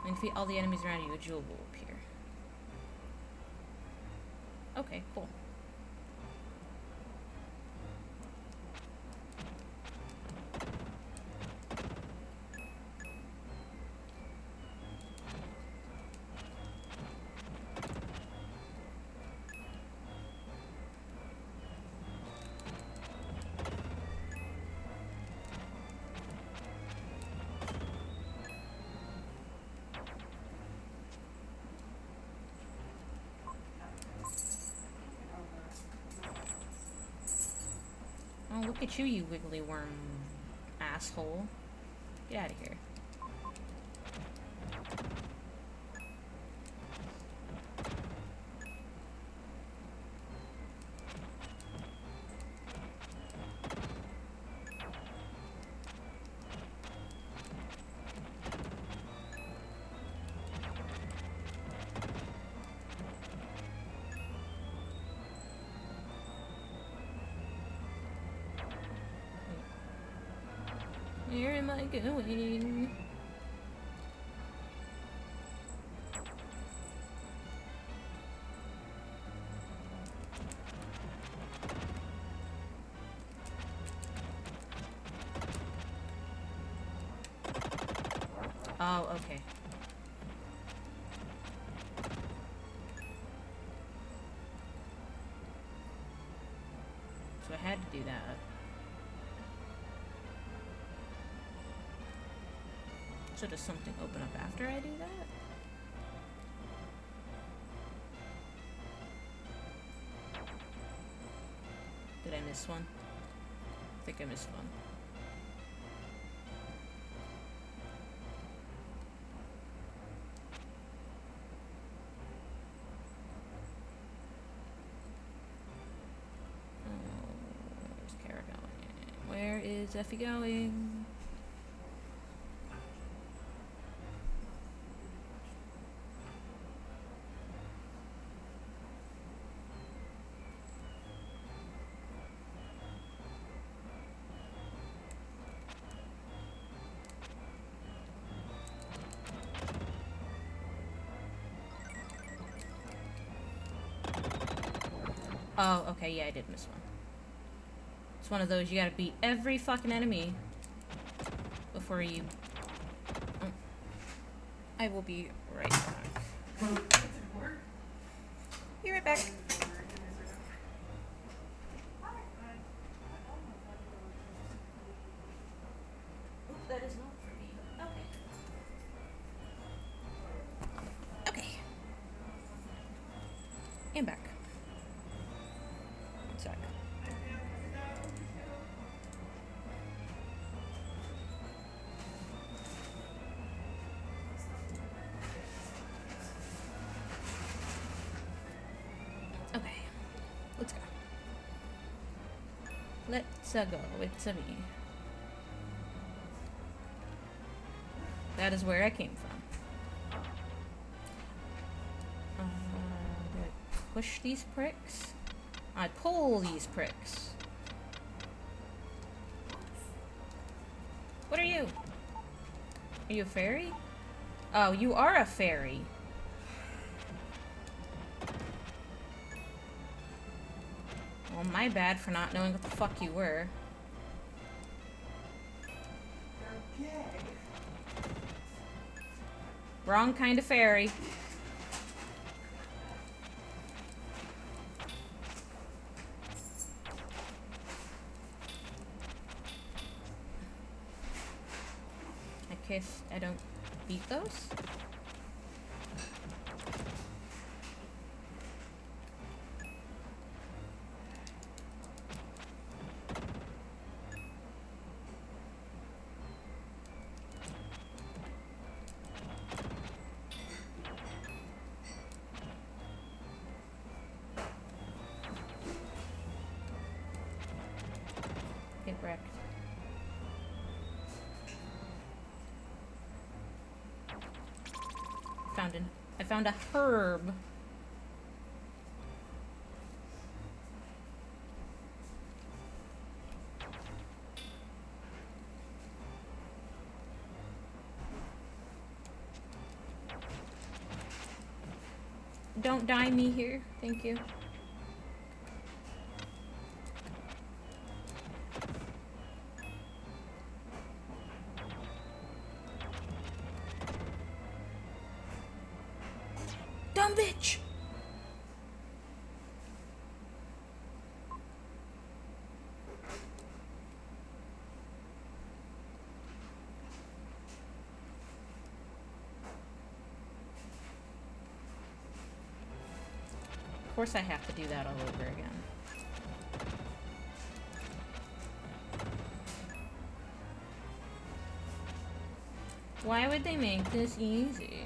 When you defeat all the enemies around you, a jewel will appear. Okay, cool. Look at you, you wiggly worm asshole. Get out of here. Where am I going? Oh, okay. So I had to do that. So does something open up after I do that? Did I miss one? I think I missed one. Where's Kara going? Where is Effie going? Oh, okay, yeah, I did miss one. It's one of those, you gotta beat every fucking enemy before you... Oh. I will be right back. Be right back. Oops, that is not for me. Okay. Okay. And back. Sec. Okay, let's go. Let's go. It's a me. That is where I came from. Do I push these pricks? I pull these pricks. What are you? Are you a fairy? Oh, you are a fairy. Well, my bad for not knowing what the fuck you were. Wrong kind of fairy. I guess I don't beat those. Get wrecked. I found a herb. Don't die me here, thank you. Dumb bitch! Of course I have to do that all over again. Why would they make this easy?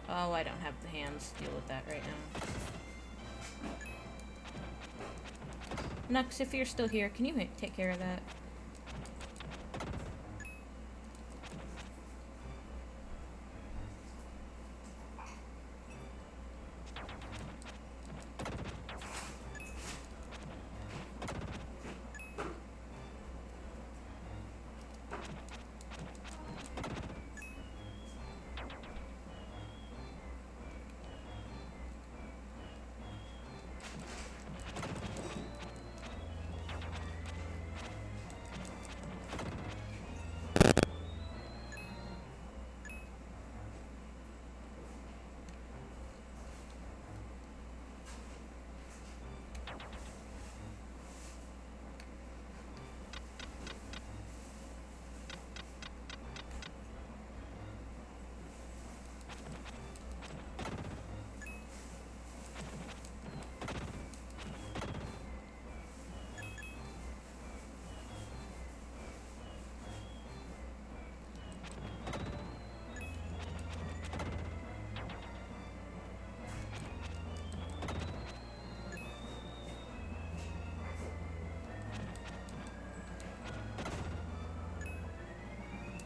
Oh, I don't have the hands to deal with that right now. Nux, if you're still here, can you take care of that?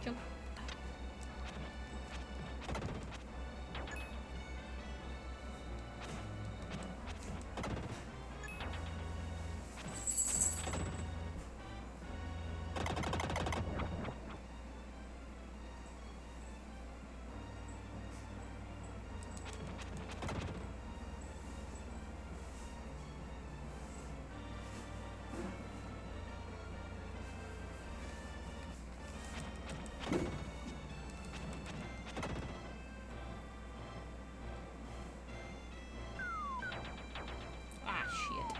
Jump. Ah, shit.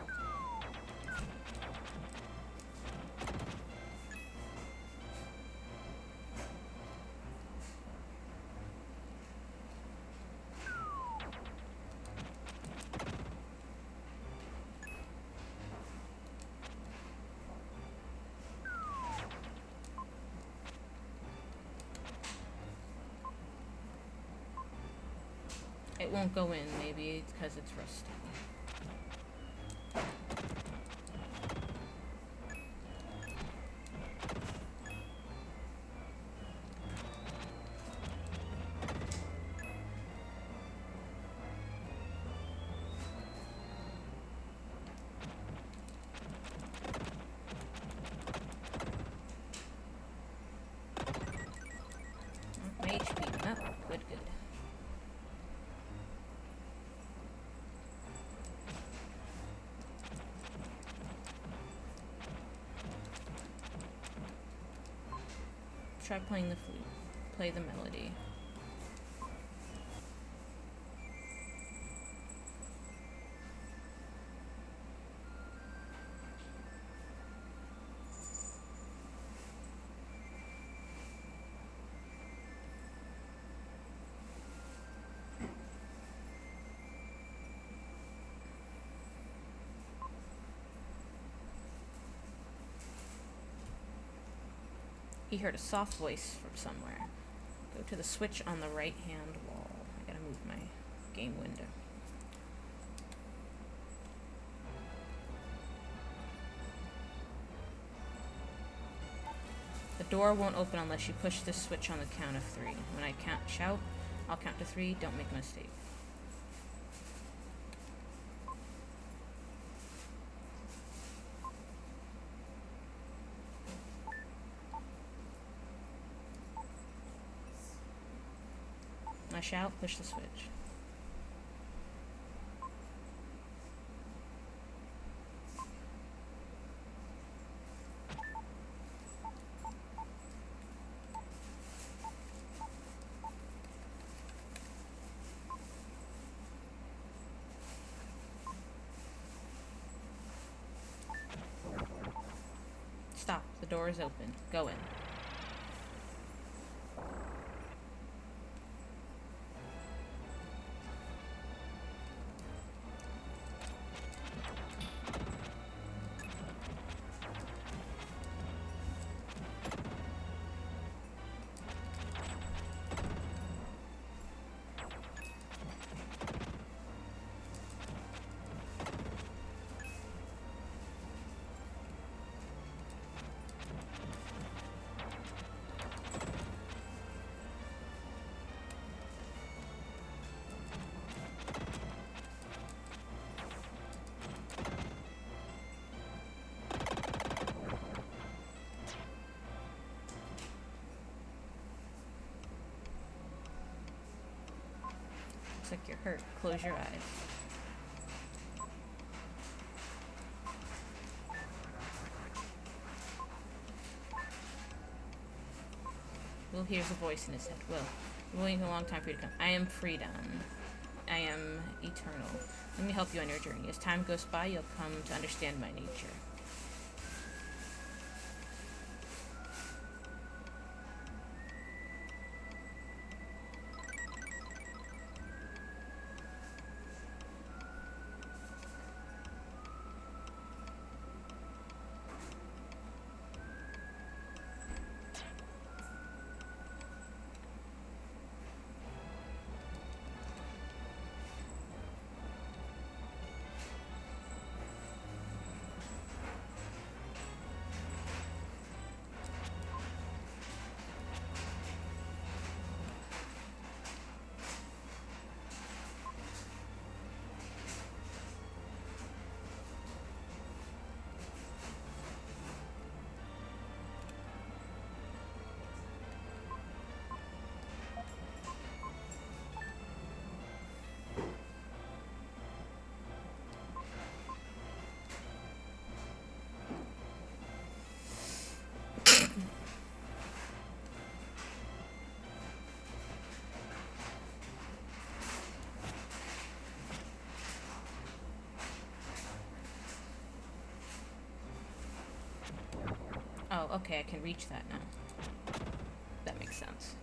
It won't go in, maybe it's because it's rusty. My HP, no, good, good. Try playing the flute. Play the melody. He heard a soft voice from somewhere. Go to the switch on the right-hand wall. I gotta move my game window. The door won't open unless you push this switch on the count of 3. When I shout, I'll count to 3. Don't make a mistake. When I shout, push the switch. Stop. The door is open. Go in. Looks like you're hurt. Close your eyes. Will hears a voice in his head. Will, I'm waiting a long time for you to come. I am freedom. I am eternal. Let me help you on your journey. As time goes by, you'll come to understand my nature. Oh, okay, I can reach that now. That makes sense.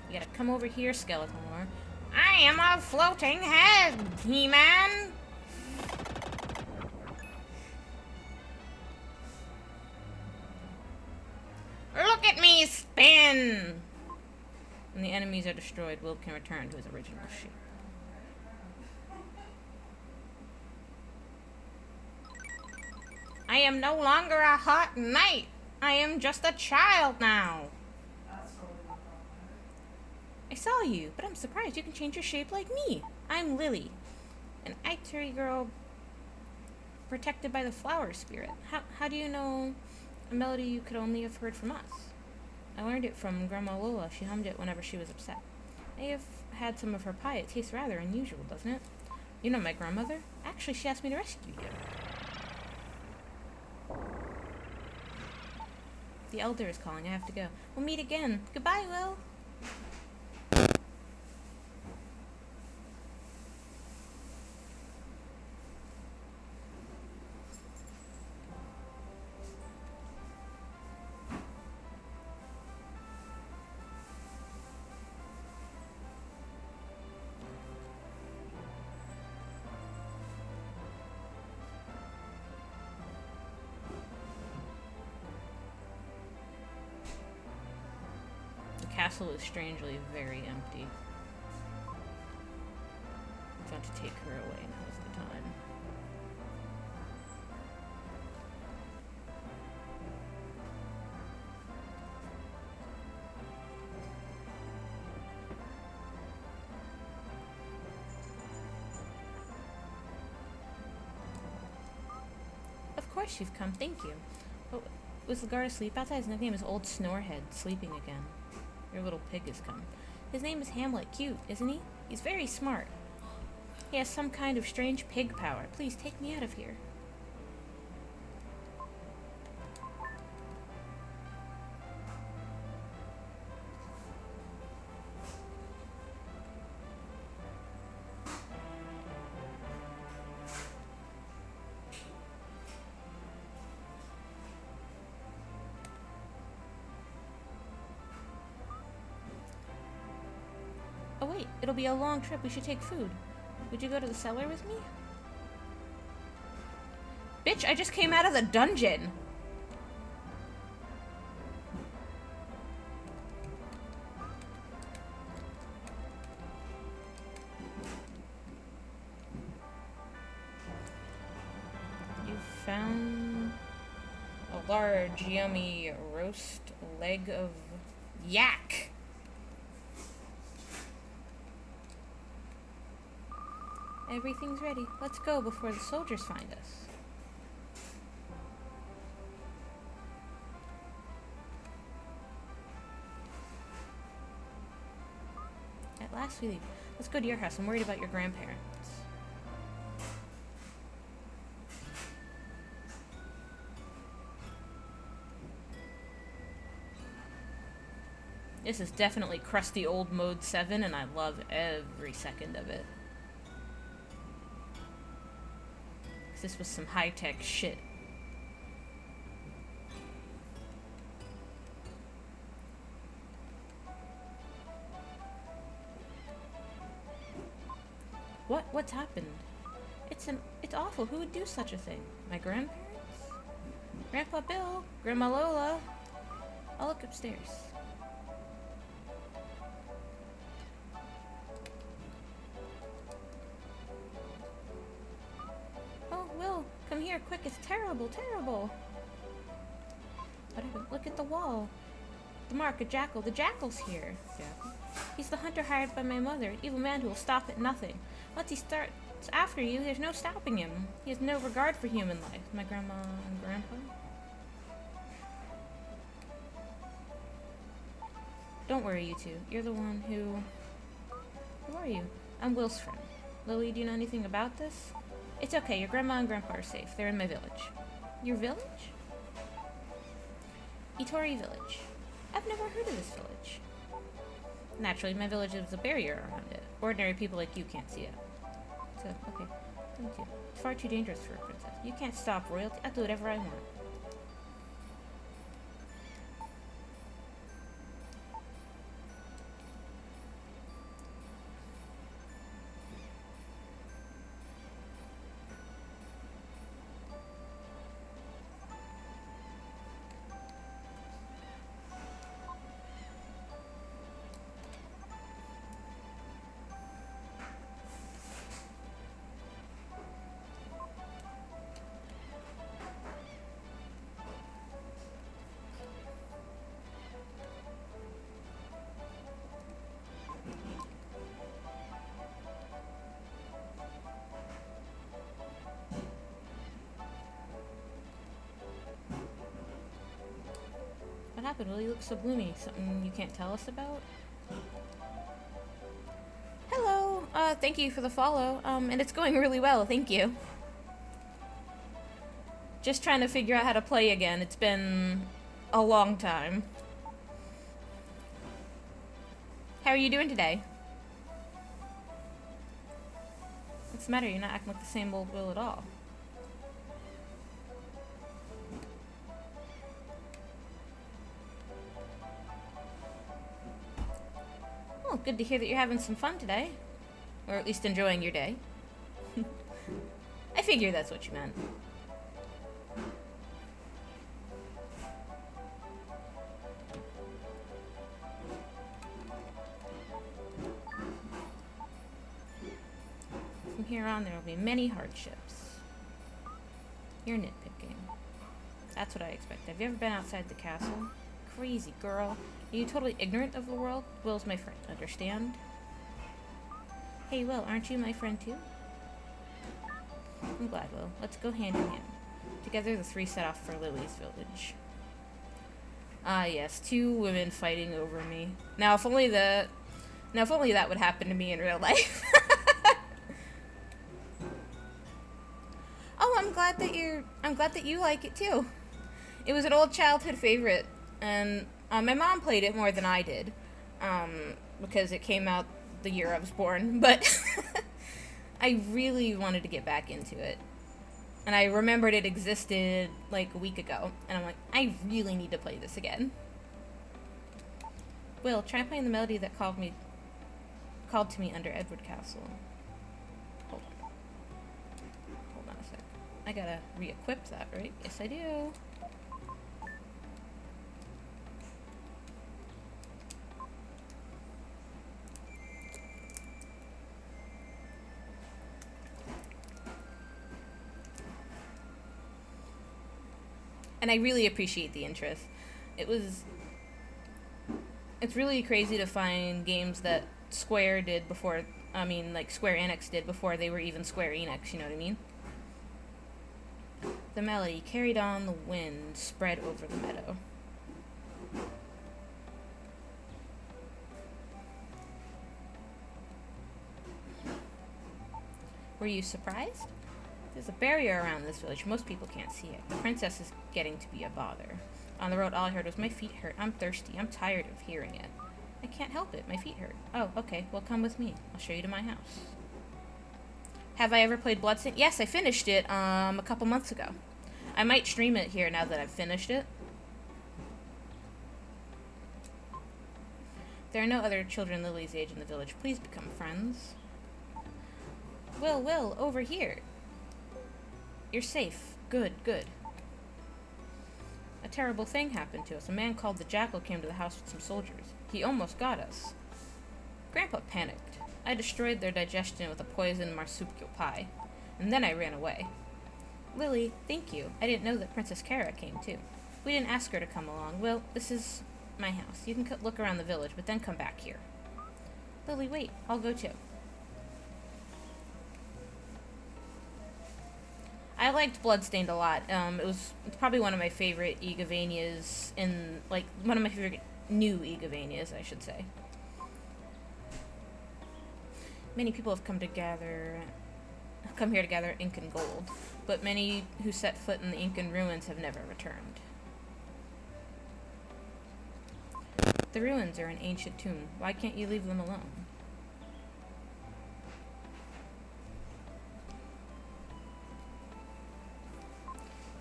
You gotta come over here, Skeletor. I am a floating head, He-Man! Look at me spin! When the enemies are destroyed, Will can return to his original shape. I am no longer a hot knight! I am just a child now! I saw you, but I'm surprised you can change your shape like me. I'm Lily, an Itary girl protected by the flower spirit. How do you know a melody you could only have heard from us? I learned it from Grandma Lola. She hummed it whenever she was upset. I have had some of her pie. It tastes rather unusual, doesn't it? You know my grandmother? Actually, she asked me to rescue you. The elder is calling. I have to go. We'll meet again. Goodbye, Will. castle is strangely very empty. I'm going to take her away, now's the time. Of course you've come, thank you. Oh, was the guard asleep outside? His nickname is Old Snorehead, sleeping again. Your little pig has come. His name is Hamlet. Cute, isn't he? He's very smart. He has some kind of strange pig power. Please take me out of here. Oh wait, it'll be a long trip. We should take food. Would you go to the cellar with me? Bitch, I just came out of the dungeon! You found a large, yummy roast leg of yak! Everything's ready. Let's go before the soldiers find us. At last we leave. Let's go to your house. I'm worried about your grandparents. This is definitely crusty old mode 7, and I love every second of it. This was some high-tech shit. What's happened? It's awful. Who would do such a thing? My grandparents? Grandpa Bill? Grandma Lola? I'll look upstairs. Will, come here, quick, it's terrible, terrible. What happened? Look at the wall. The mark, a jackal. The jackal's here. Jackal? He's the hunter hired by my mother, an evil man who will stop at nothing. Once he starts after you, there's no stopping him. He has no regard for human life. My grandma and grandpa? Don't worry, you two. You're the one who... Who are you? I'm Will's friend. Lily, do you know anything about this? It's okay, your grandma and grandpa are safe. They're in my village. Your village? Itori Village. I've never heard of this village. Naturally, my village has a barrier around it. Ordinary people like you can't see it. So, okay. Thank you. It's far too dangerous for a princess. You can't stop royalty. I'll do whatever I want. What happened? Will you look so gloomy? Something you can't tell us about? Hello! Thank you for the follow. And it's going really well, thank you. Just trying to figure out how to play again. It's been a long time. How are you doing today? What's the matter? You're not acting like the same old Will at all. Oh, good to hear that you're having some fun today. Or at least enjoying your day. I figured that's what you meant. here on, there will be many hardships. You're nitpicking. That's what I expect. Have you ever been outside the castle? Crazy girl. Are you totally ignorant of the world? Will's my friend. Understand? Hey, Will, aren't you my friend too? I'm glad, Will. Let's go hand in hand. Together, the three set off for Lily's village. Ah, yes, two women fighting over me. Now, if only that would happen to me in real life. Oh, I'm glad that you like it too. It was an old childhood favorite, and my mom played it more than I did, because it came out the year I was born, but I really wanted to get back into it. And I remembered it existed like a week ago, and I'm like, I really need to play this again. Will, try playing the melody that called to me under Edward Castle. Hold on a sec. I gotta re-equip that, right? Yes, I do. And I really appreciate the interest. It's really crazy to find games that Square did before, Square Enix did before they were even Square Enix, you know what I mean? The melody carried on the wind, spread over the meadow. Were you surprised? There's a barrier around this village. Most people can't see it. The princess is getting to be a bother. On the road, all I heard was, my feet hurt. I'm thirsty. I'm tired of hearing it. I can't help it. My feet hurt. Oh, okay. Well, come with me. I'll show you to my house. Have I ever played Bloodstained? Yes, I finished it a couple months ago. I might stream it here now that I've finished it. There are no other children Lily's age in the village. Please become friends. Will, over here. You're safe. Good. A terrible thing happened to us. A man called the Jackal came to the house with some soldiers. He almost got us. Grandpa panicked. I destroyed their digestion with a poisoned marsupial pie. And then I ran away. Lily, thank you. I didn't know that Princess Kara came too. We didn't ask her to come along. Well, this is my house. You can look around the village, but then come back here. Lily, wait. I'll go too. I liked Bloodstained a lot. It's probably one of my favorite Igavanias one of my favorite new Igavanias, I should say. Many people have come here to gather ink and gold, but many who set foot in the Incan ruins have never returned. The ruins are an ancient tomb. Why can't you leave them alone?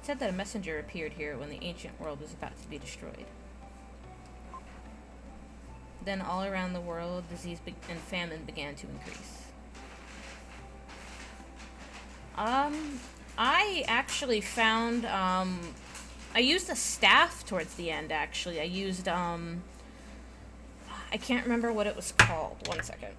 It said that a messenger appeared here when the ancient world was about to be destroyed. Then all around the world, disease and famine began to increase. I actually found, I used a staff towards the end, actually. I used, I can't remember what it was called. One second.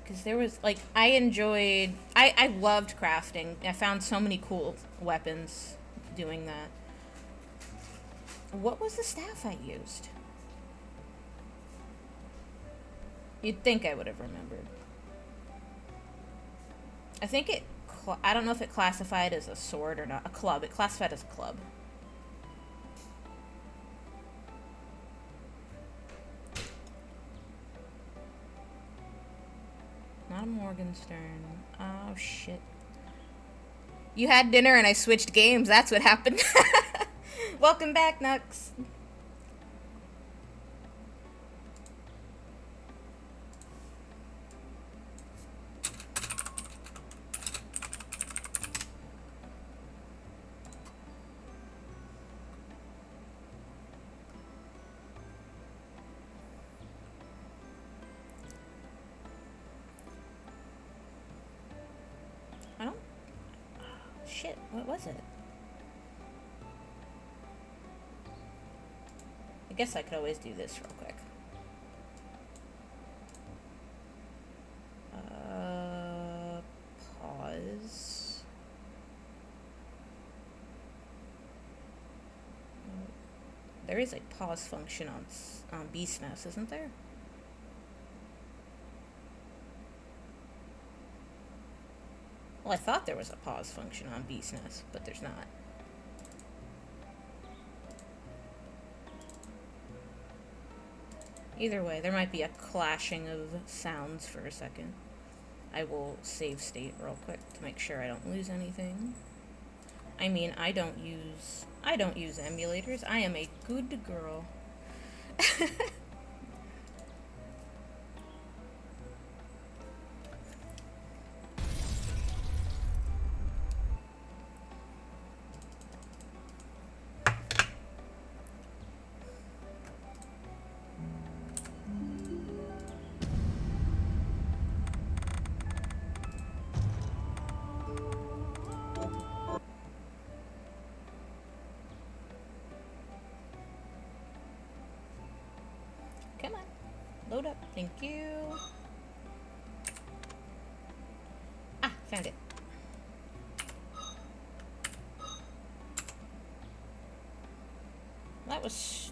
Because there was, I loved crafting. I found so many cool weapons doing that. What was the staff I used? You'd think I would have remembered. I think I don't know if it classified as a sword or not. A club. It classified as a club. Not a Morgenstern. Oh, shit. You had dinner and I switched games. That's what happened. Welcome back, Nux. I don't... Shit, what was it? I guess I could always do this real quick. Pause. There is a pause function on BSNES, isn't there? Well, I thought there was a pause function on BSNES, but there's not. Either way, there might be a clashing of sounds for a second. I will save state real quick to make sure I don't lose anything. I mean, I don't use emulators. I am a good girl. Come on. Load up. Thank you. Ah, found it. That was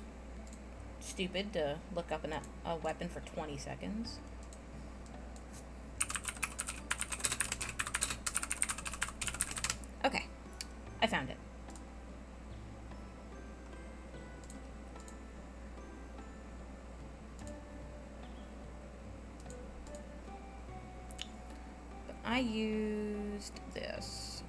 stupid to look up a weapon for 20 seconds. Okay. I found it. I used this.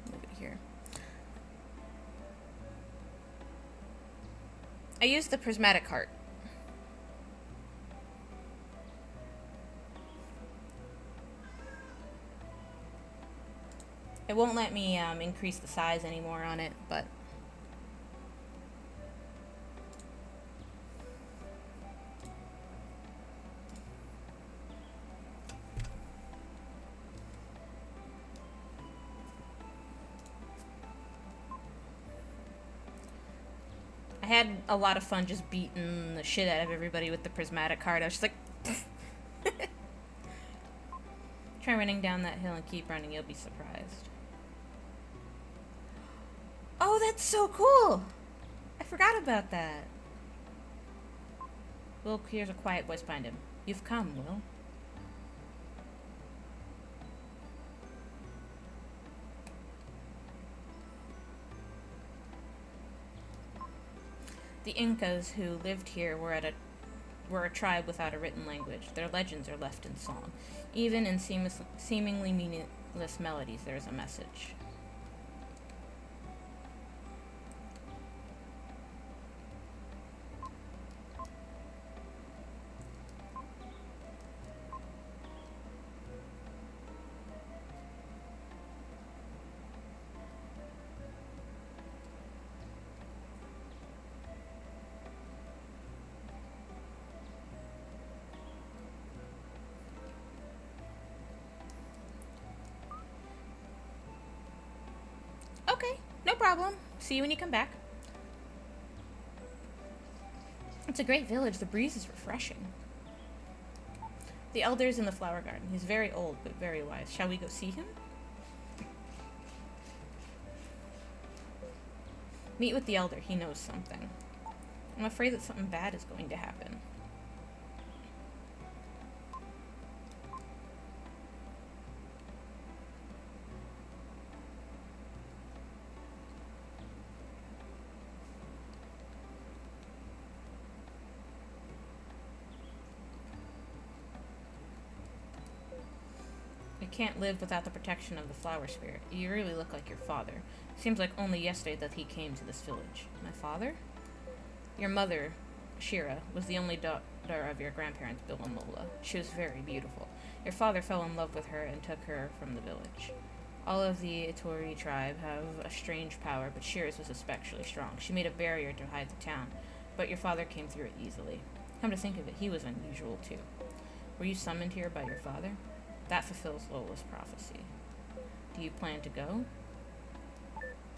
Move it here. I used the prismatic heart. It won't let me increase the size anymore on it, but I had a lot of fun just beating the shit out of everybody with the prismatic card. I was just like, try running down that hill and keep running, you'll be surprised. Oh, that's so cool! I forgot about that. Will hears a quiet voice behind him. You've come, Will. The Incas who lived here were a tribe without a written language. Their legends are left in song. Even in seemingly meaningless melodies, there is a message. Okay, no problem. See you when you come back. It's a great village. The breeze is refreshing. The elder is in the flower garden. He's very old, but very wise. Shall we go see him? Meet with the elder. He knows something. I'm afraid that something bad is going to happen. can't live without the protection of the flower spirit. You really look like your father. Seems like only yesterday that he came to this village. My father? Your mother, Shira, was the only daughter of your grandparents, Bill and Lola. She was very beautiful. Your father fell in love with her and took her from the village. All of the Itori tribe have a strange power, but Shira's was especially strong. She made a barrier to hide the town, but your father came through it easily. Come to think of it, he was unusual too. Were you summoned here by your father? That fulfills Lola's prophecy. Do you plan to go?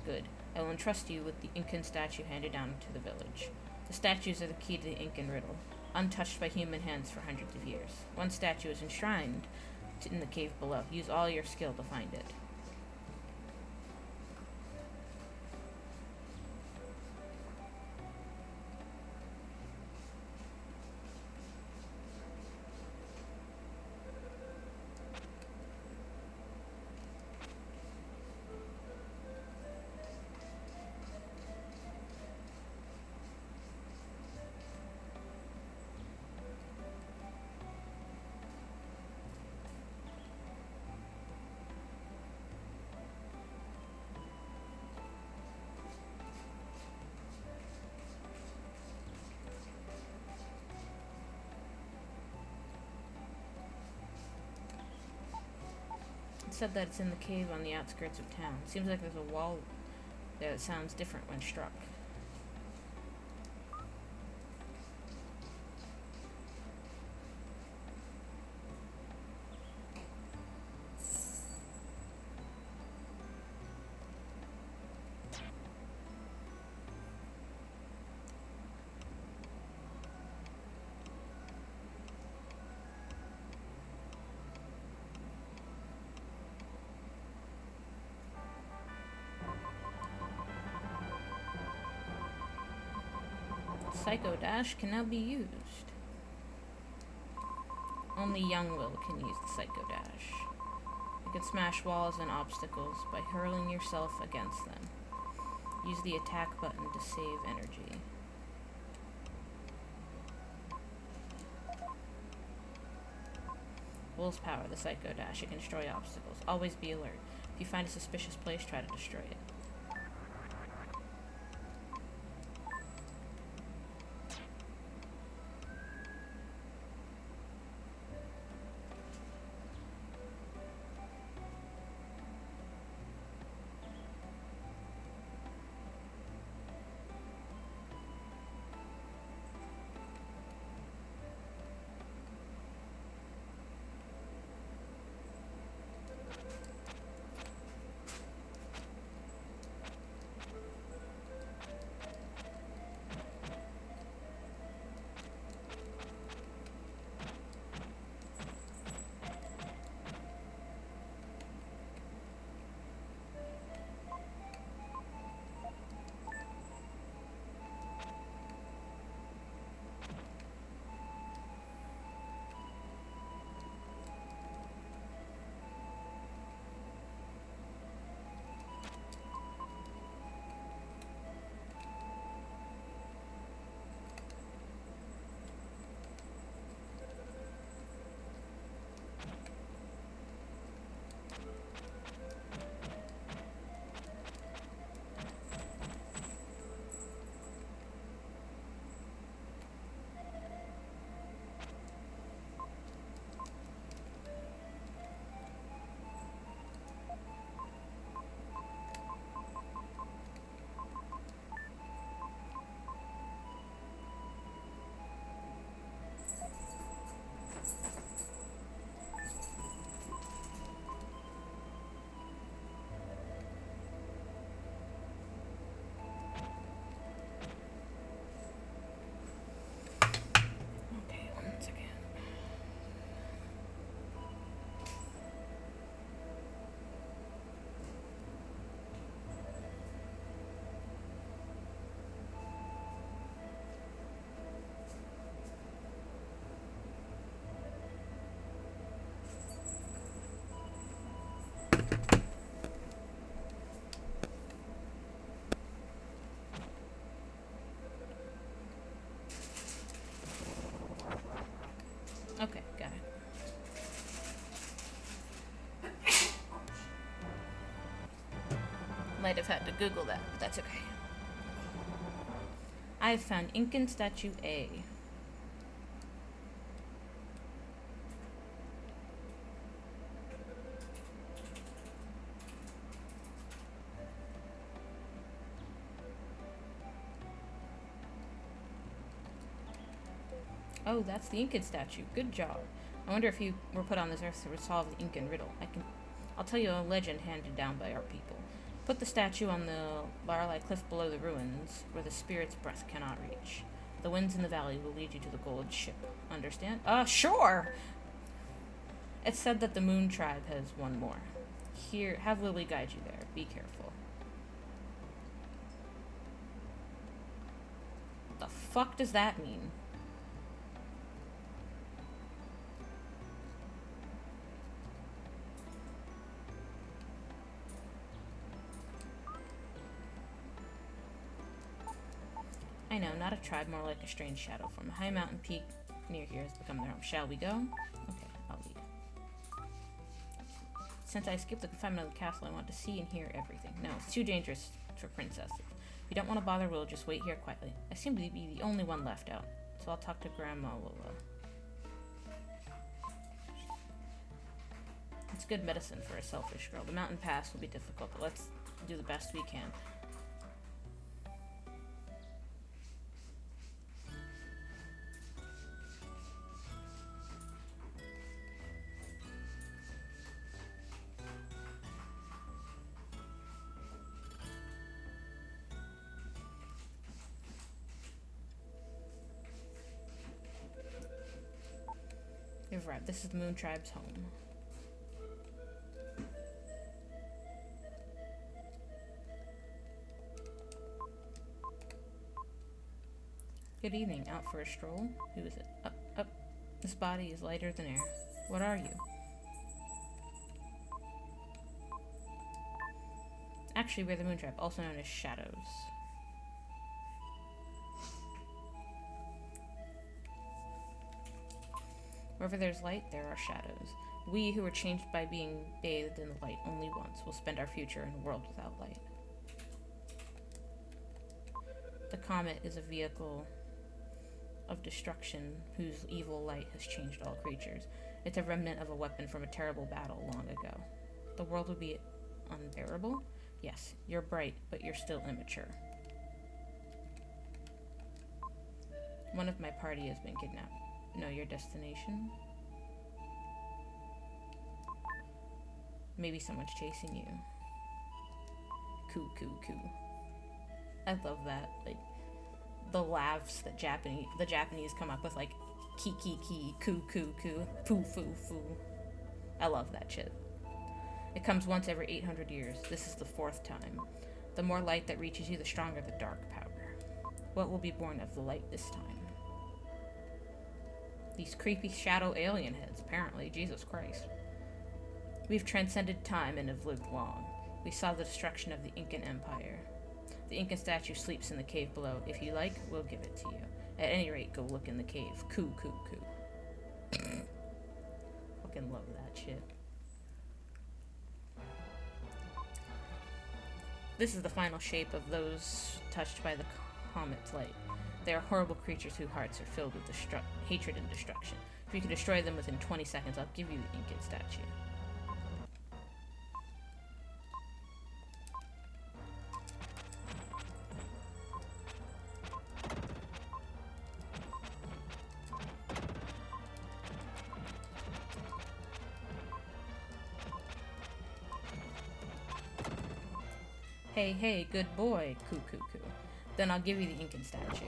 Good. I will entrust you with the Incan statue handed down to the village. The statues are the key to the Incan riddle, untouched by human hands for hundreds of years. One statue is enshrined in the cave below. Use all your skill to find it. It said that it's in the cave on the outskirts of town. Seems like there's a wall there that sounds different when struck. Psycho Dash can now be used. Only young will can use the Psycho Dash. You can smash walls and obstacles by hurling yourself against them. Use the attack button to save energy. Will's power, the Psycho Dash. It can destroy obstacles. Always be alert. If you find a suspicious place, try to destroy it. Okay, got it. Might have had to Google that, but that's okay. I have found Incan Statue A. Oh, that's the Incan statue. Good job. I wonder if you were put on this earth to solve the Incan riddle. I'll tell you a legend handed down by our people. Put the statue on the Barley cliff below the ruins, where the spirit's breath cannot reach. The winds in the valley will lead you to the gold ship. Understand? Sure! It's said that the Moon Tribe has one more. Here, have Lily guide you there. Be careful. The fuck does that mean? I know, not a tribe, more like a strange shadow from a high mountain peak near here has become their home. Shall we go? Okay, I'll lead. Since I skipped the confinement of the castle, I want to see and hear everything. No, it's too dangerous for princesses. If you don't want to bother, we'll just wait here quietly. I seem to be the only one left out, so I'll talk to Grandma Lola. It's good medicine for a selfish girl. The mountain pass will be difficult, but let's do the best we can. You've arrived. This is the Moon Tribe's home. Good evening. Out for a stroll? Who is it? Up. This body is lighter than air. What are you? Actually, we're the Moon Tribe, also known as Shadows. Wherever there's light, there are shadows. We who are changed by being bathed in the light only once will spend our future in a world without light. The comet is a vehicle of destruction whose evil light has changed all creatures. It's a remnant of a weapon from a terrible battle long ago. The world would be unbearable? Yes, you're bright, but you're still immature. One of my party has been kidnapped. Know your destination? Maybe someone's chasing you. Coo, coo, coo. I love that. Like, the laughs that the Japanese come up with, like, ki, ki, ki, coo, coo, coo, foo, foo, foo. I love that shit. It comes once every 800 years. This is the 4th time. The more light that reaches you, the stronger the dark power. What will be born of the light this time? These creepy shadow alien heads, apparently. Jesus Christ. We've transcended time and have lived long. We saw the destruction of the Incan Empire. The Incan statue sleeps in the cave below. If you like, we'll give it to you. At any rate, go look in the cave. Coo, coo, coo. Fucking love that shit. This is the final shape of those touched by the comet's light. They are horrible creatures whose hearts are filled with hatred and destruction. If you can destroy them within 20 seconds, I'll give you the Incan statue. Hey, good boy, coo, coo, coo. Then I'll give you the Incan statue.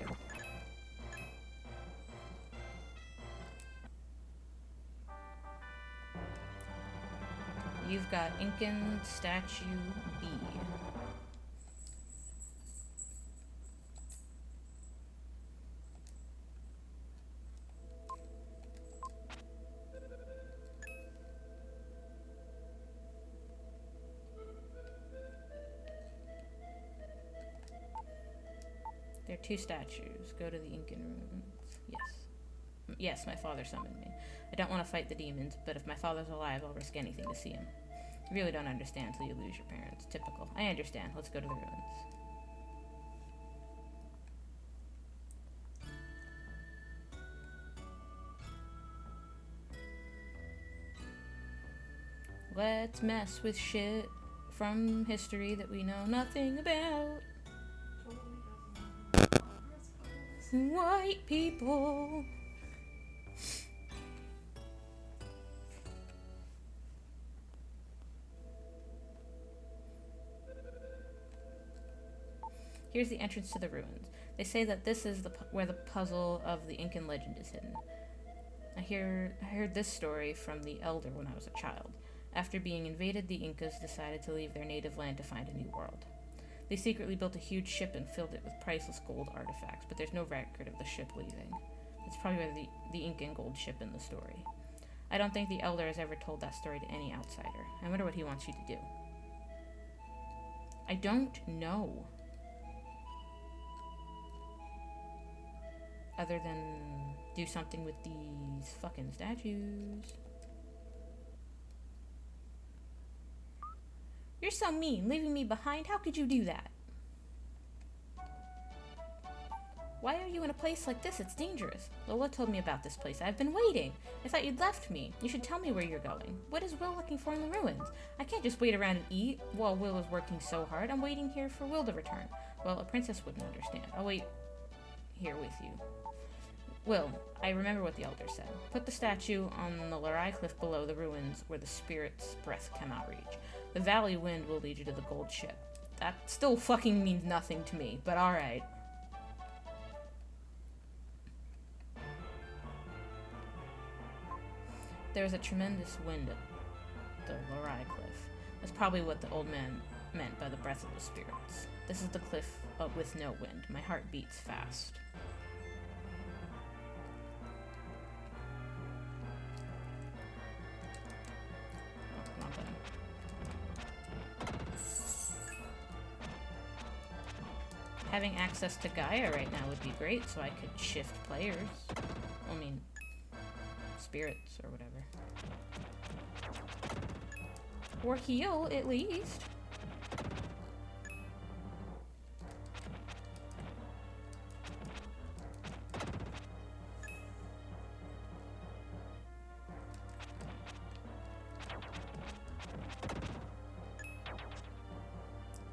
You've got Incan statue B. There are 2 statues. Go to the Incan ruins. Yes. Yes, my father summoned me. I don't want to fight the demons, but if my father's alive, I'll risk anything to see him. You really don't understand until you lose your parents. Typical. I understand. Let's go to the ruins. Let's mess with shit from history that we know nothing about. White people. Here's the entrance to the ruins. They say that this is where the puzzle of the Incan legend is hidden. I heard this story from the elder when I was a child. After being invaded, the Incas decided to leave their native land to find a new world. They secretly built a huge ship and filled it with priceless gold artifacts, but there's no record of the ship leaving. It's probably where the Incan gold ship in the story. I don't think the elder has ever told that story to any outsider. I wonder what he wants you to do. I don't know. Other than do something with these fucking statues. You're so mean, leaving me behind. How could you do that? Why are you in a place like this? It's dangerous. Lola told me about this place. I've been waiting. I thought you'd left me. You should tell me where you're going. What is Will looking for in the ruins? I can't just wait around and eat while Will is working so hard. I'm waiting here for Will to return. Well, a princess wouldn't understand. I'll wait here with you. Will, I remember what the elder said. Put the statue on the Larai cliff below the ruins where the spirit's breath cannot reach. The valley wind will lead you to the gold ship. That still fucking means nothing to me, but alright. There's a tremendous wind at the Larai cliff. That's probably what the old man meant by the breath of the spirits. This is the cliff with no wind. My heart beats fast. Having access to Gaia right now would be great, so I could shift players. I mean, spirits or whatever. Or heal, at least.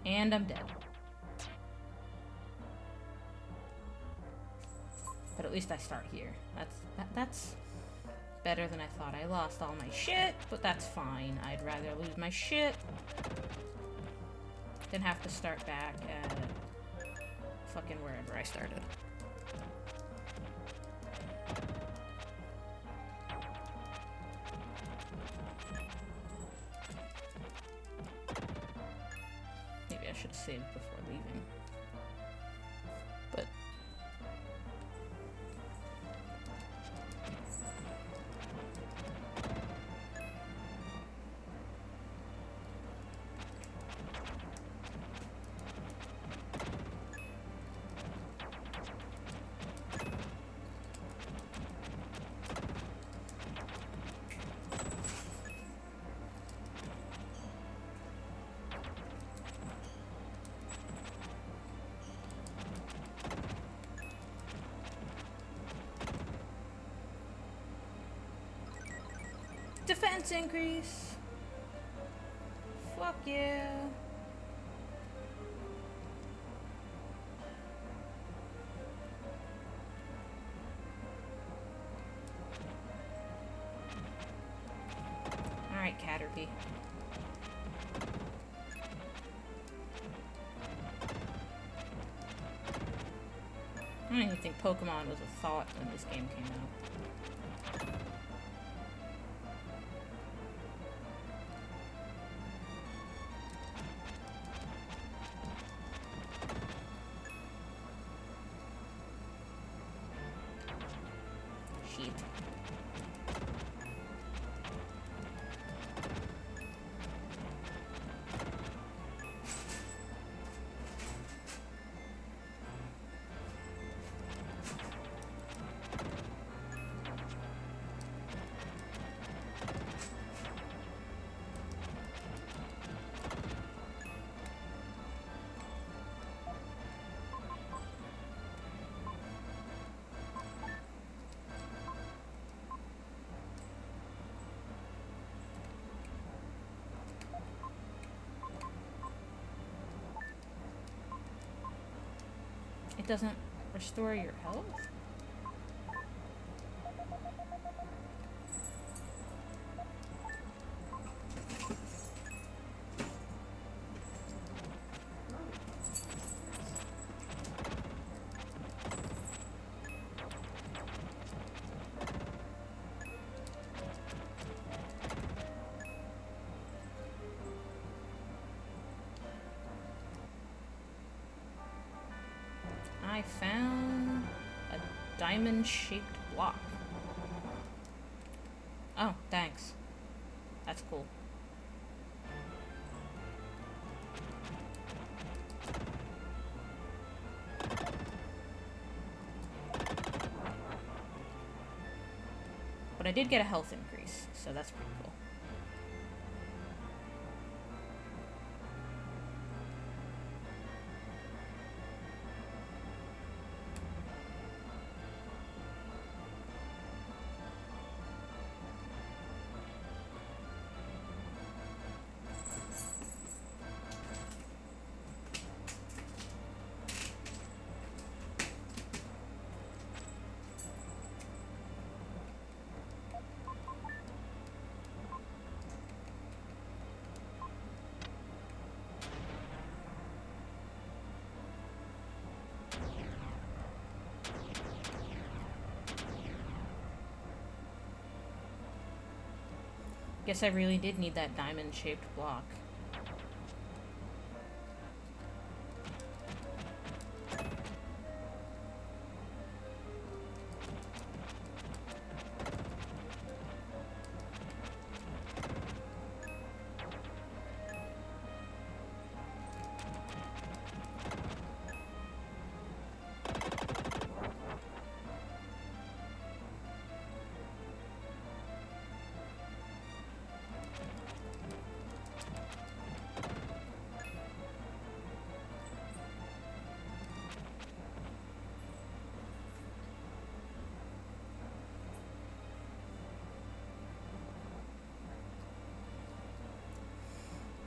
And I'm dead. But at least I start here. That's better than I thought. I lost all my shit, but that's fine. I'd rather lose my shit than have to start back at fucking wherever I started. Maybe I should have saved before leaving. But defense increase. Fuck yeah. Alright, Caterpie. I don't even think Pokemon was a thought when this game came out. It doesn't restore your health? I found a diamond-shaped block. Oh, thanks. That's cool. But I did get a health increase, so that's pretty cool. Guess I really did need that diamond-shaped block.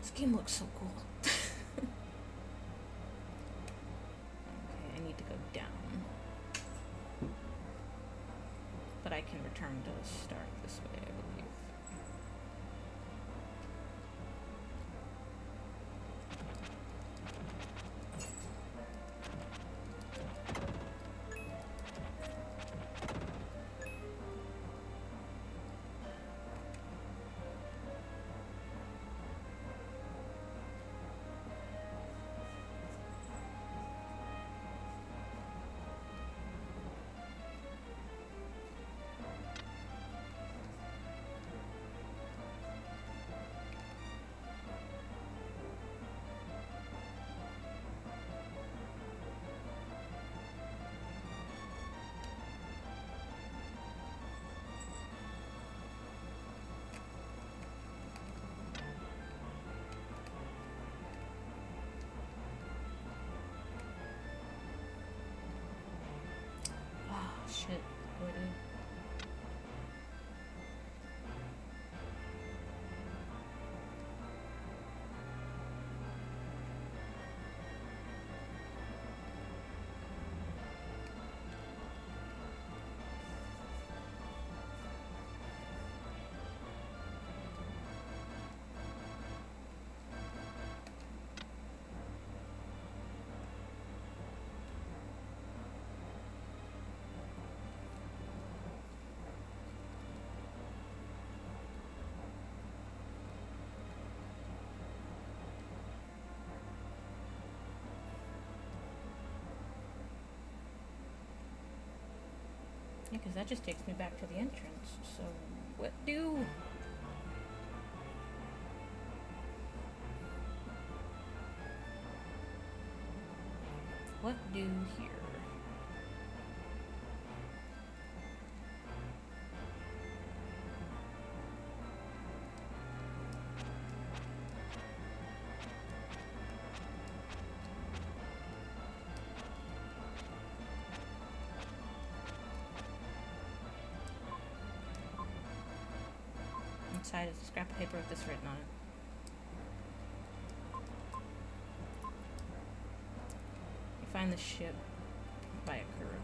This game looks so cool. Okay, I need to go down. But I can return to the start this way, I believe. Shit, what do I do? Yeah, because that just takes me back to the entrance. So, what do? What do here? Inside is a scrap of paper with this written on it. You find the ship. by a Kuruk.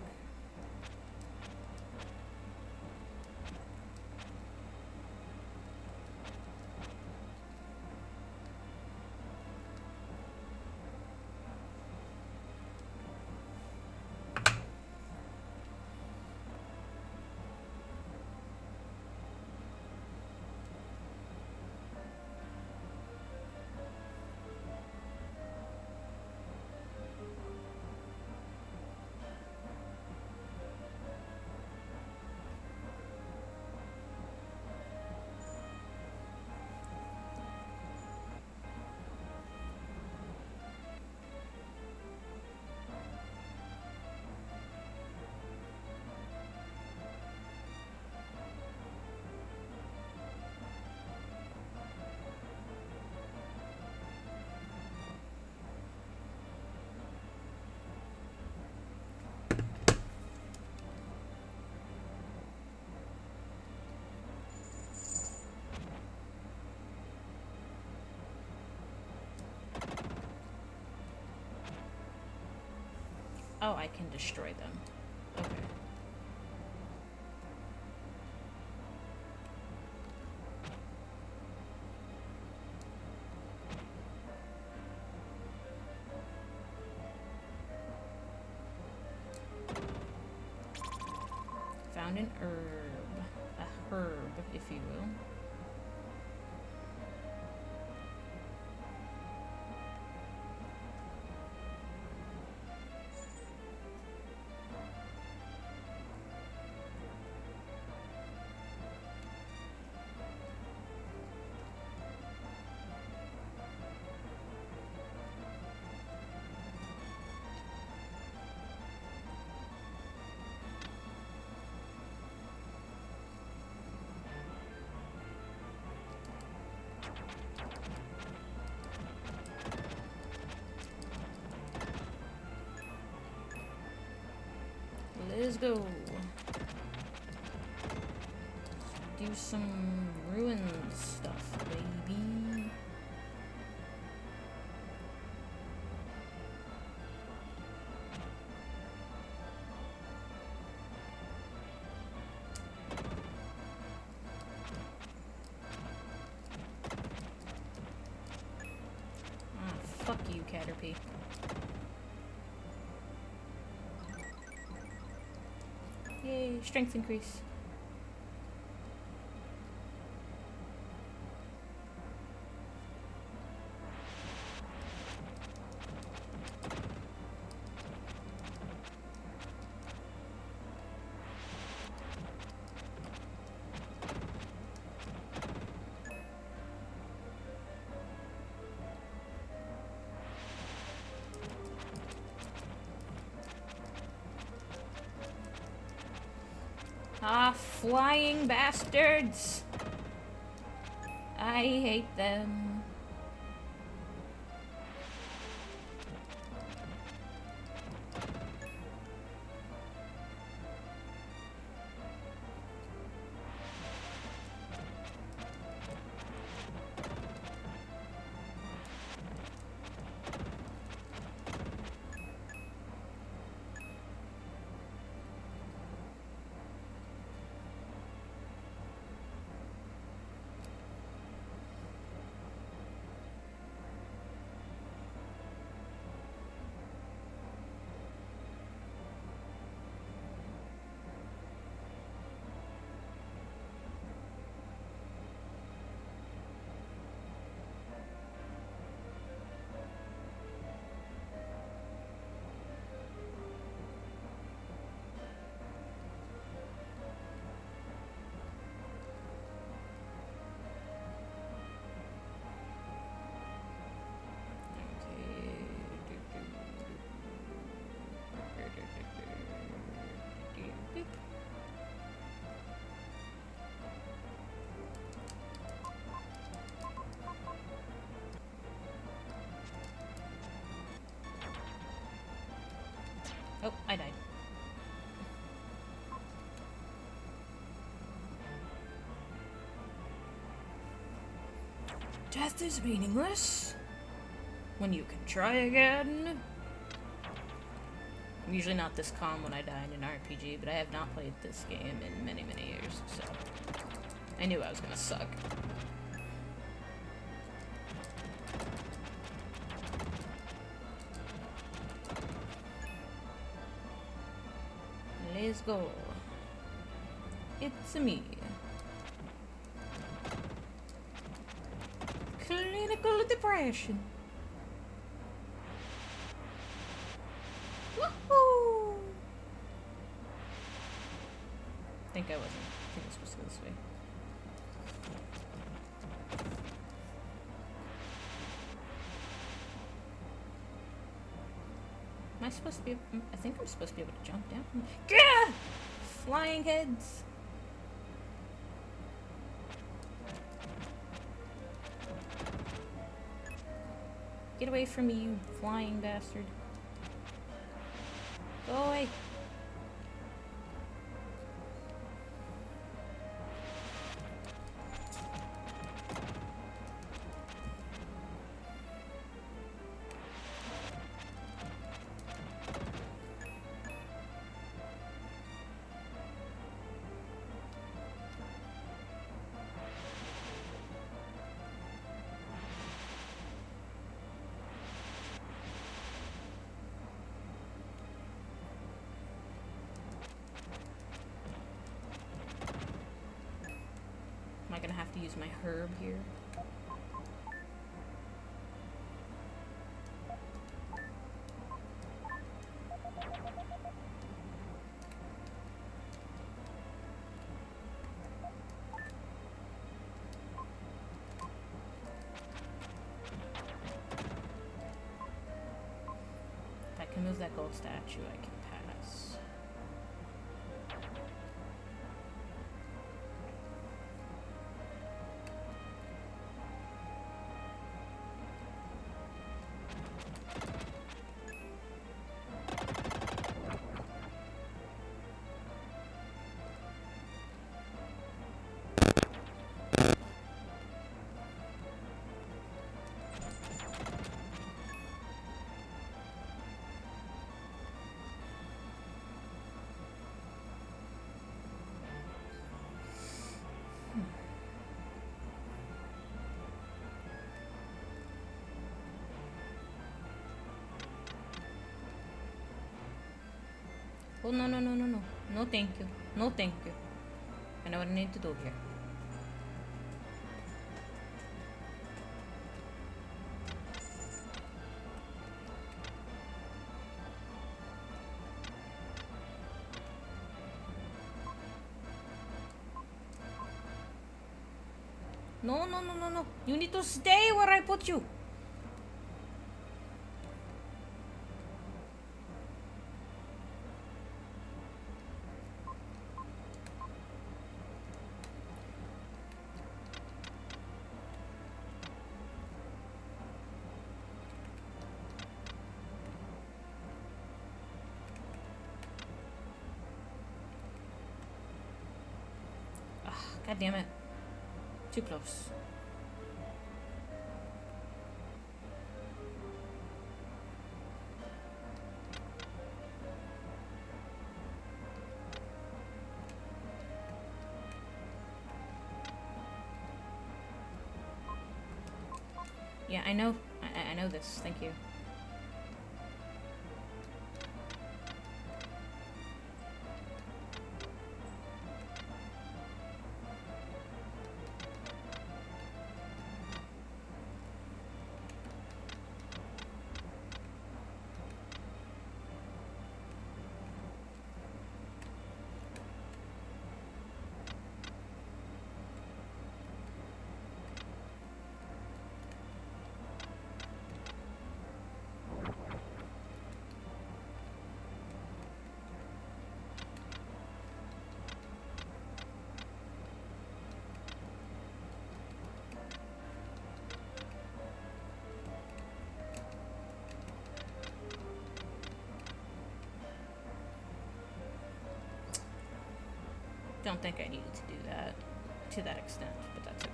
Oh, I can destroy them. Okay. Found an herb. A herb, if you will. Let's go. Do some ruin stuff, baby. Ah, fuck you, Caterpie. Yay, strength increase. Ah, flying bastards! I hate them. Oh, I died. Death is meaningless when you can try again. I'm usually not this calm when I die in an RPG, but I have not played this game in many, many years, so I knew I was gonna suck. Let's go. It's me. Clinical depression. Woohoo! I think I wasn't. I think I was supposed to go this way. Am I supposed to be? I think I'm supposed to be able to jump down. Gah! Flying heads. Get away from me, you flying bastard. Go away. Am I gonna have to use my herb here? If I can move that gold statue, I can pass. Oh, no, no, no, no, no. No, thank you. No, thank you. I know what I need to do here. No, no, no, no, no. You need to stay where I put you. God damn it. Too close. Yeah, I know. I know this. Thank you. Don't think I needed to do that to that extent, but that's okay.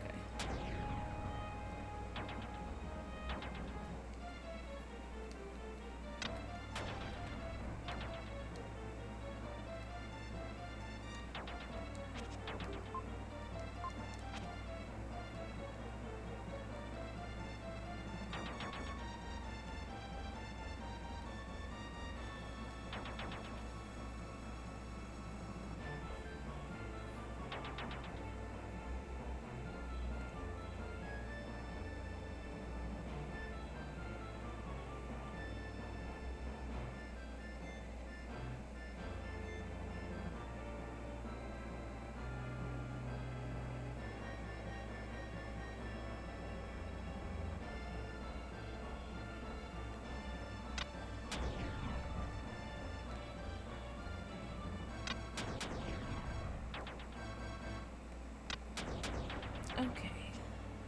Okay.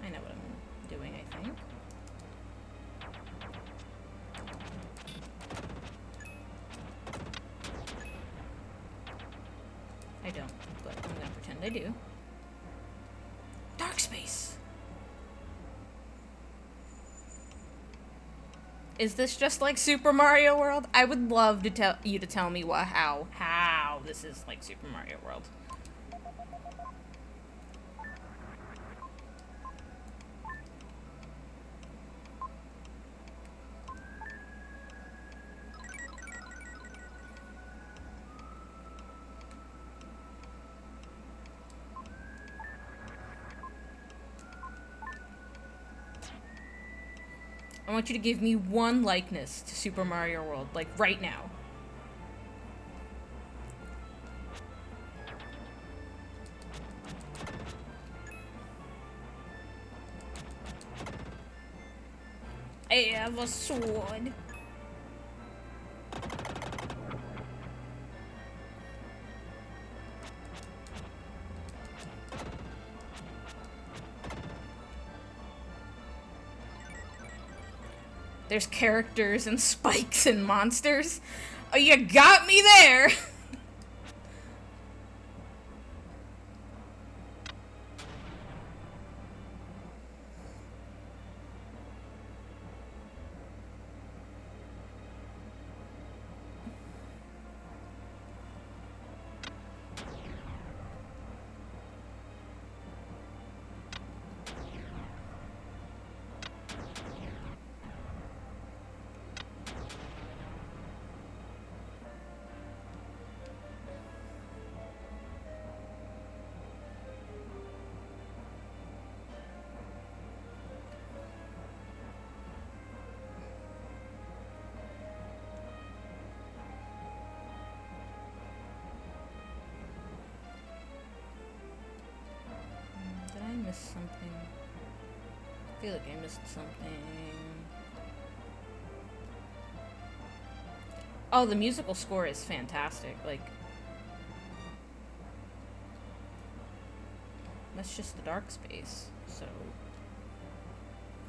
I know what I'm doing, I think. I don't, but I'm gonna pretend I do. Dark space! Is this just like Super Mario World? I would love to tell you to tell me how this is like Super Mario World. I want you to give me one likeness to Super Mario World, like right now. I have a sword. There's characters and spikes and monsters. Oh, you got me there! Did I miss something? I feel like I missed something. Oh, the musical score is fantastic. Like, that's just the dark space, so.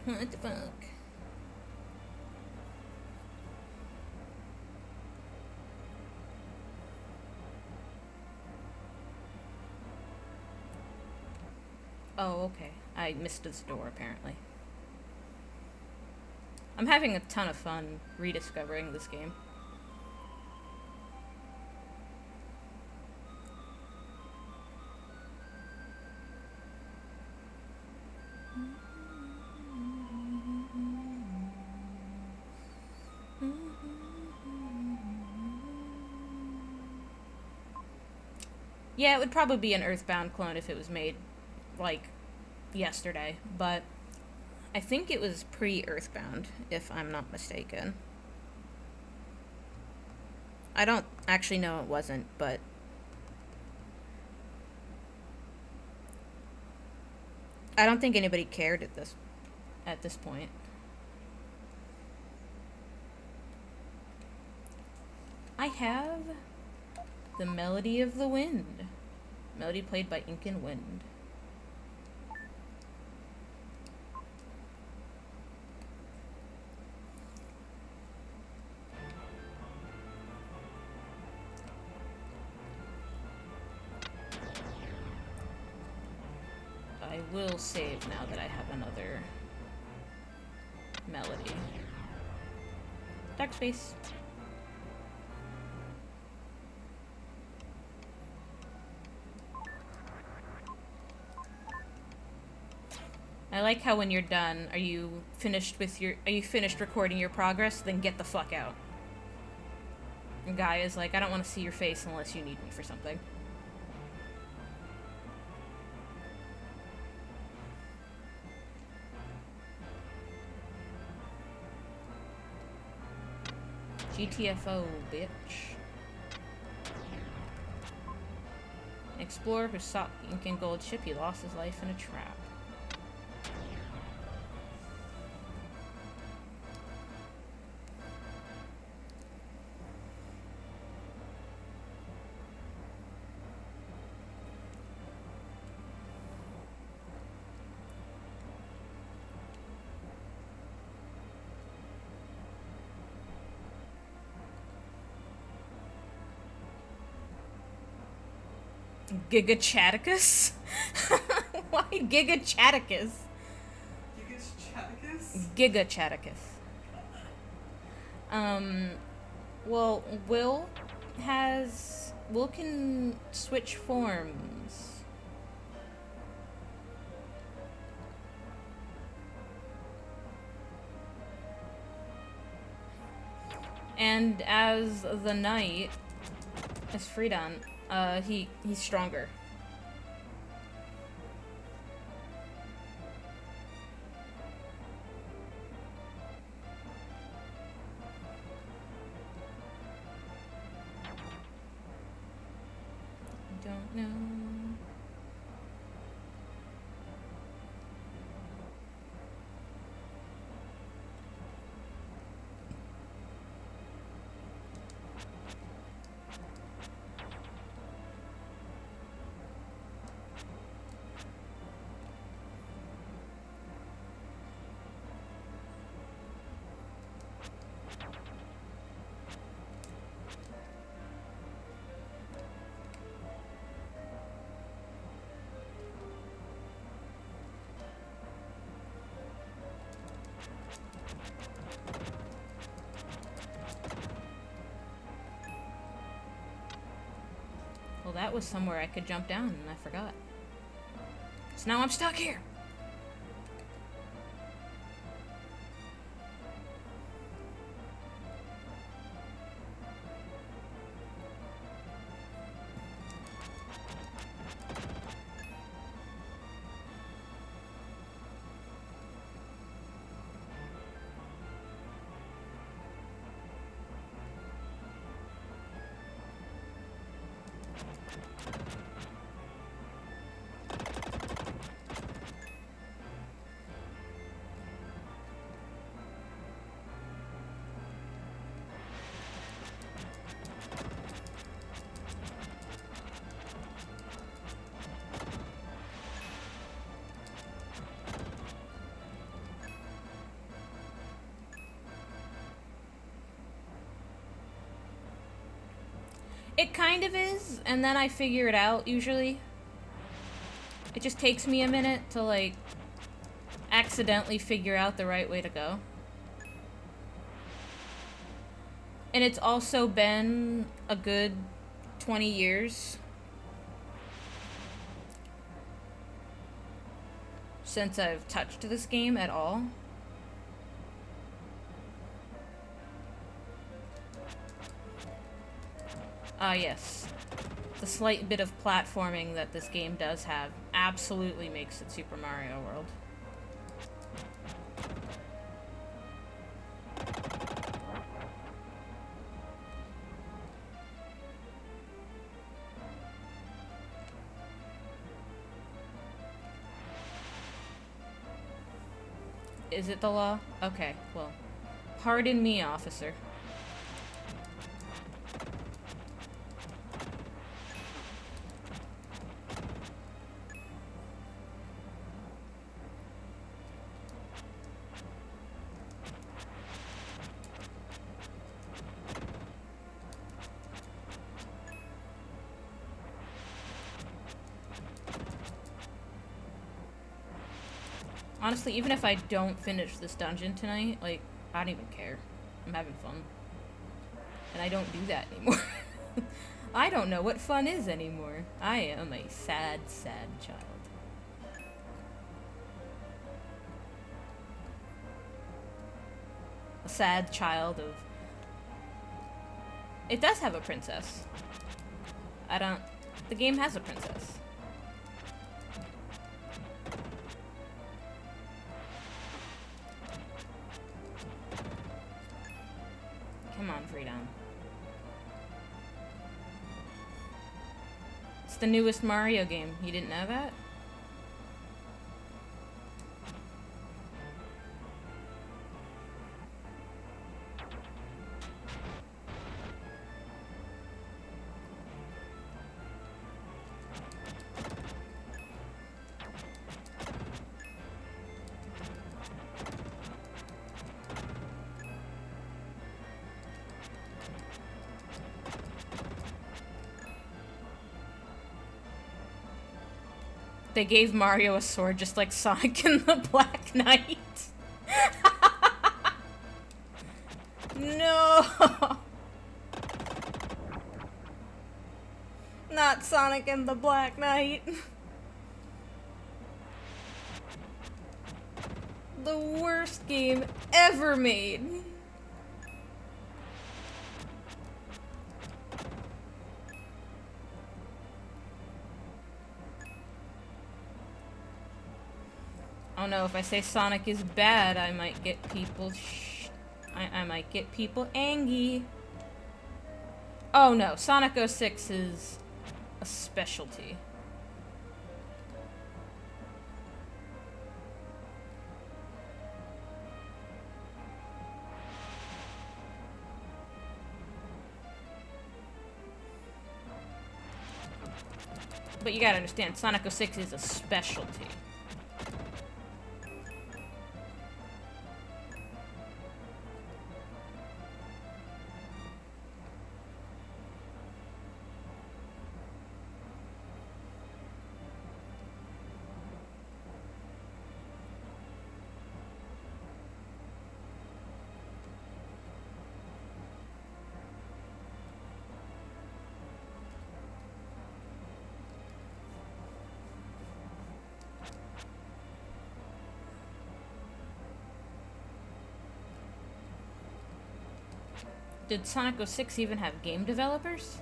What the fuck? Oh, okay. I missed this door, apparently. I'm having a ton of fun rediscovering this game. Yeah, it would probably be an Earthbound clone if it was made, like, yesterday, but I think it was pre-Earthbound, if I'm not mistaken. I don't actually know it wasn't, but I don't think anybody cared at this point. I have the Melody of the Wind. Melody played by Incan Wind. I will save now that I have another melody. Dark space. I like how when you're done, are you finished recording your progress? Then get the fuck out. And Gaia's like, I don't want to see your face unless you need me for something. GTFO, bitch. An explorer who sought the Incan gold ship, he lost his life in a trap. Gigachaticus? Why Gigachaticus? Gigachaticus. Well, Will can switch forms. And as the knight, as Freedon, he's stronger. Don't know. Well, that was somewhere I could jump down, and I forgot. So now I'm stuck here! It kind of is, and then I figure it out, usually. It just takes me a minute to, like, accidentally figure out the right way to go. And it's also been a good 20 years since I've touched this game at all. Ah, yes. The slight bit of platforming that this game does have absolutely makes it Super Mario World. Is it the law? Okay, well, pardon me, officer. Honestly, even if I don't finish this dungeon tonight, like, I don't even care. I'm having fun. And I don't do that anymore. I don't know what fun is anymore. I am a sad, sad child. A sad child of... It does have a princess. The game has a princess. Come on, Freedom. It's the newest Mario game. You didn't know that? They gave Mario a sword just like Sonic and the Black Knight. No! Not Sonic and the Black Knight. The worst game ever made. Oh no, if I say Sonic is bad, I might get people I might get people angry. Oh no, Sonic 06 is a specialty. But you gotta understand, Sonic 06 is a specialty. Did Sonic 06 even have game developers?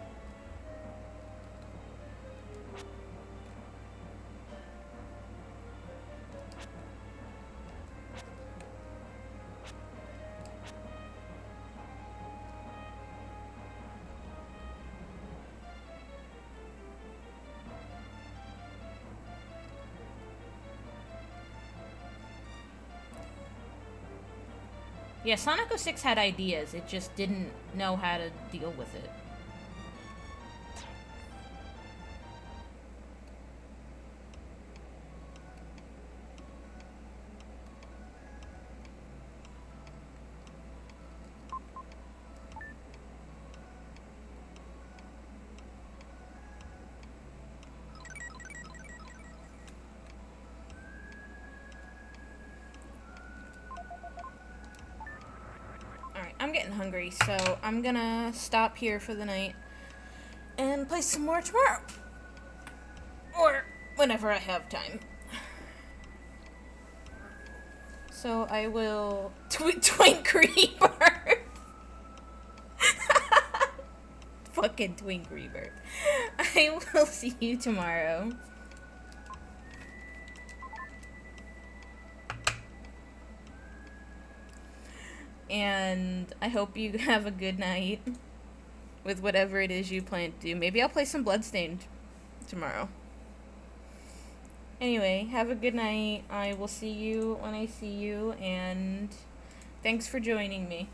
Yeah, Sonic 06 had ideas, it just didn't know how to deal with it. I'm getting hungry, so I'm gonna stop here for the night and play some more tomorrow. Or whenever I have time. So I will Twink Rebirth. Fucking Twink Rebirth. I will see you tomorrow. And I hope you have a good night with whatever it is you plan to do. Maybe I'll play some Bloodstained tomorrow. Anyway, have a good night. I will see you when I see you, and thanks for joining me.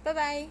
Bye-bye.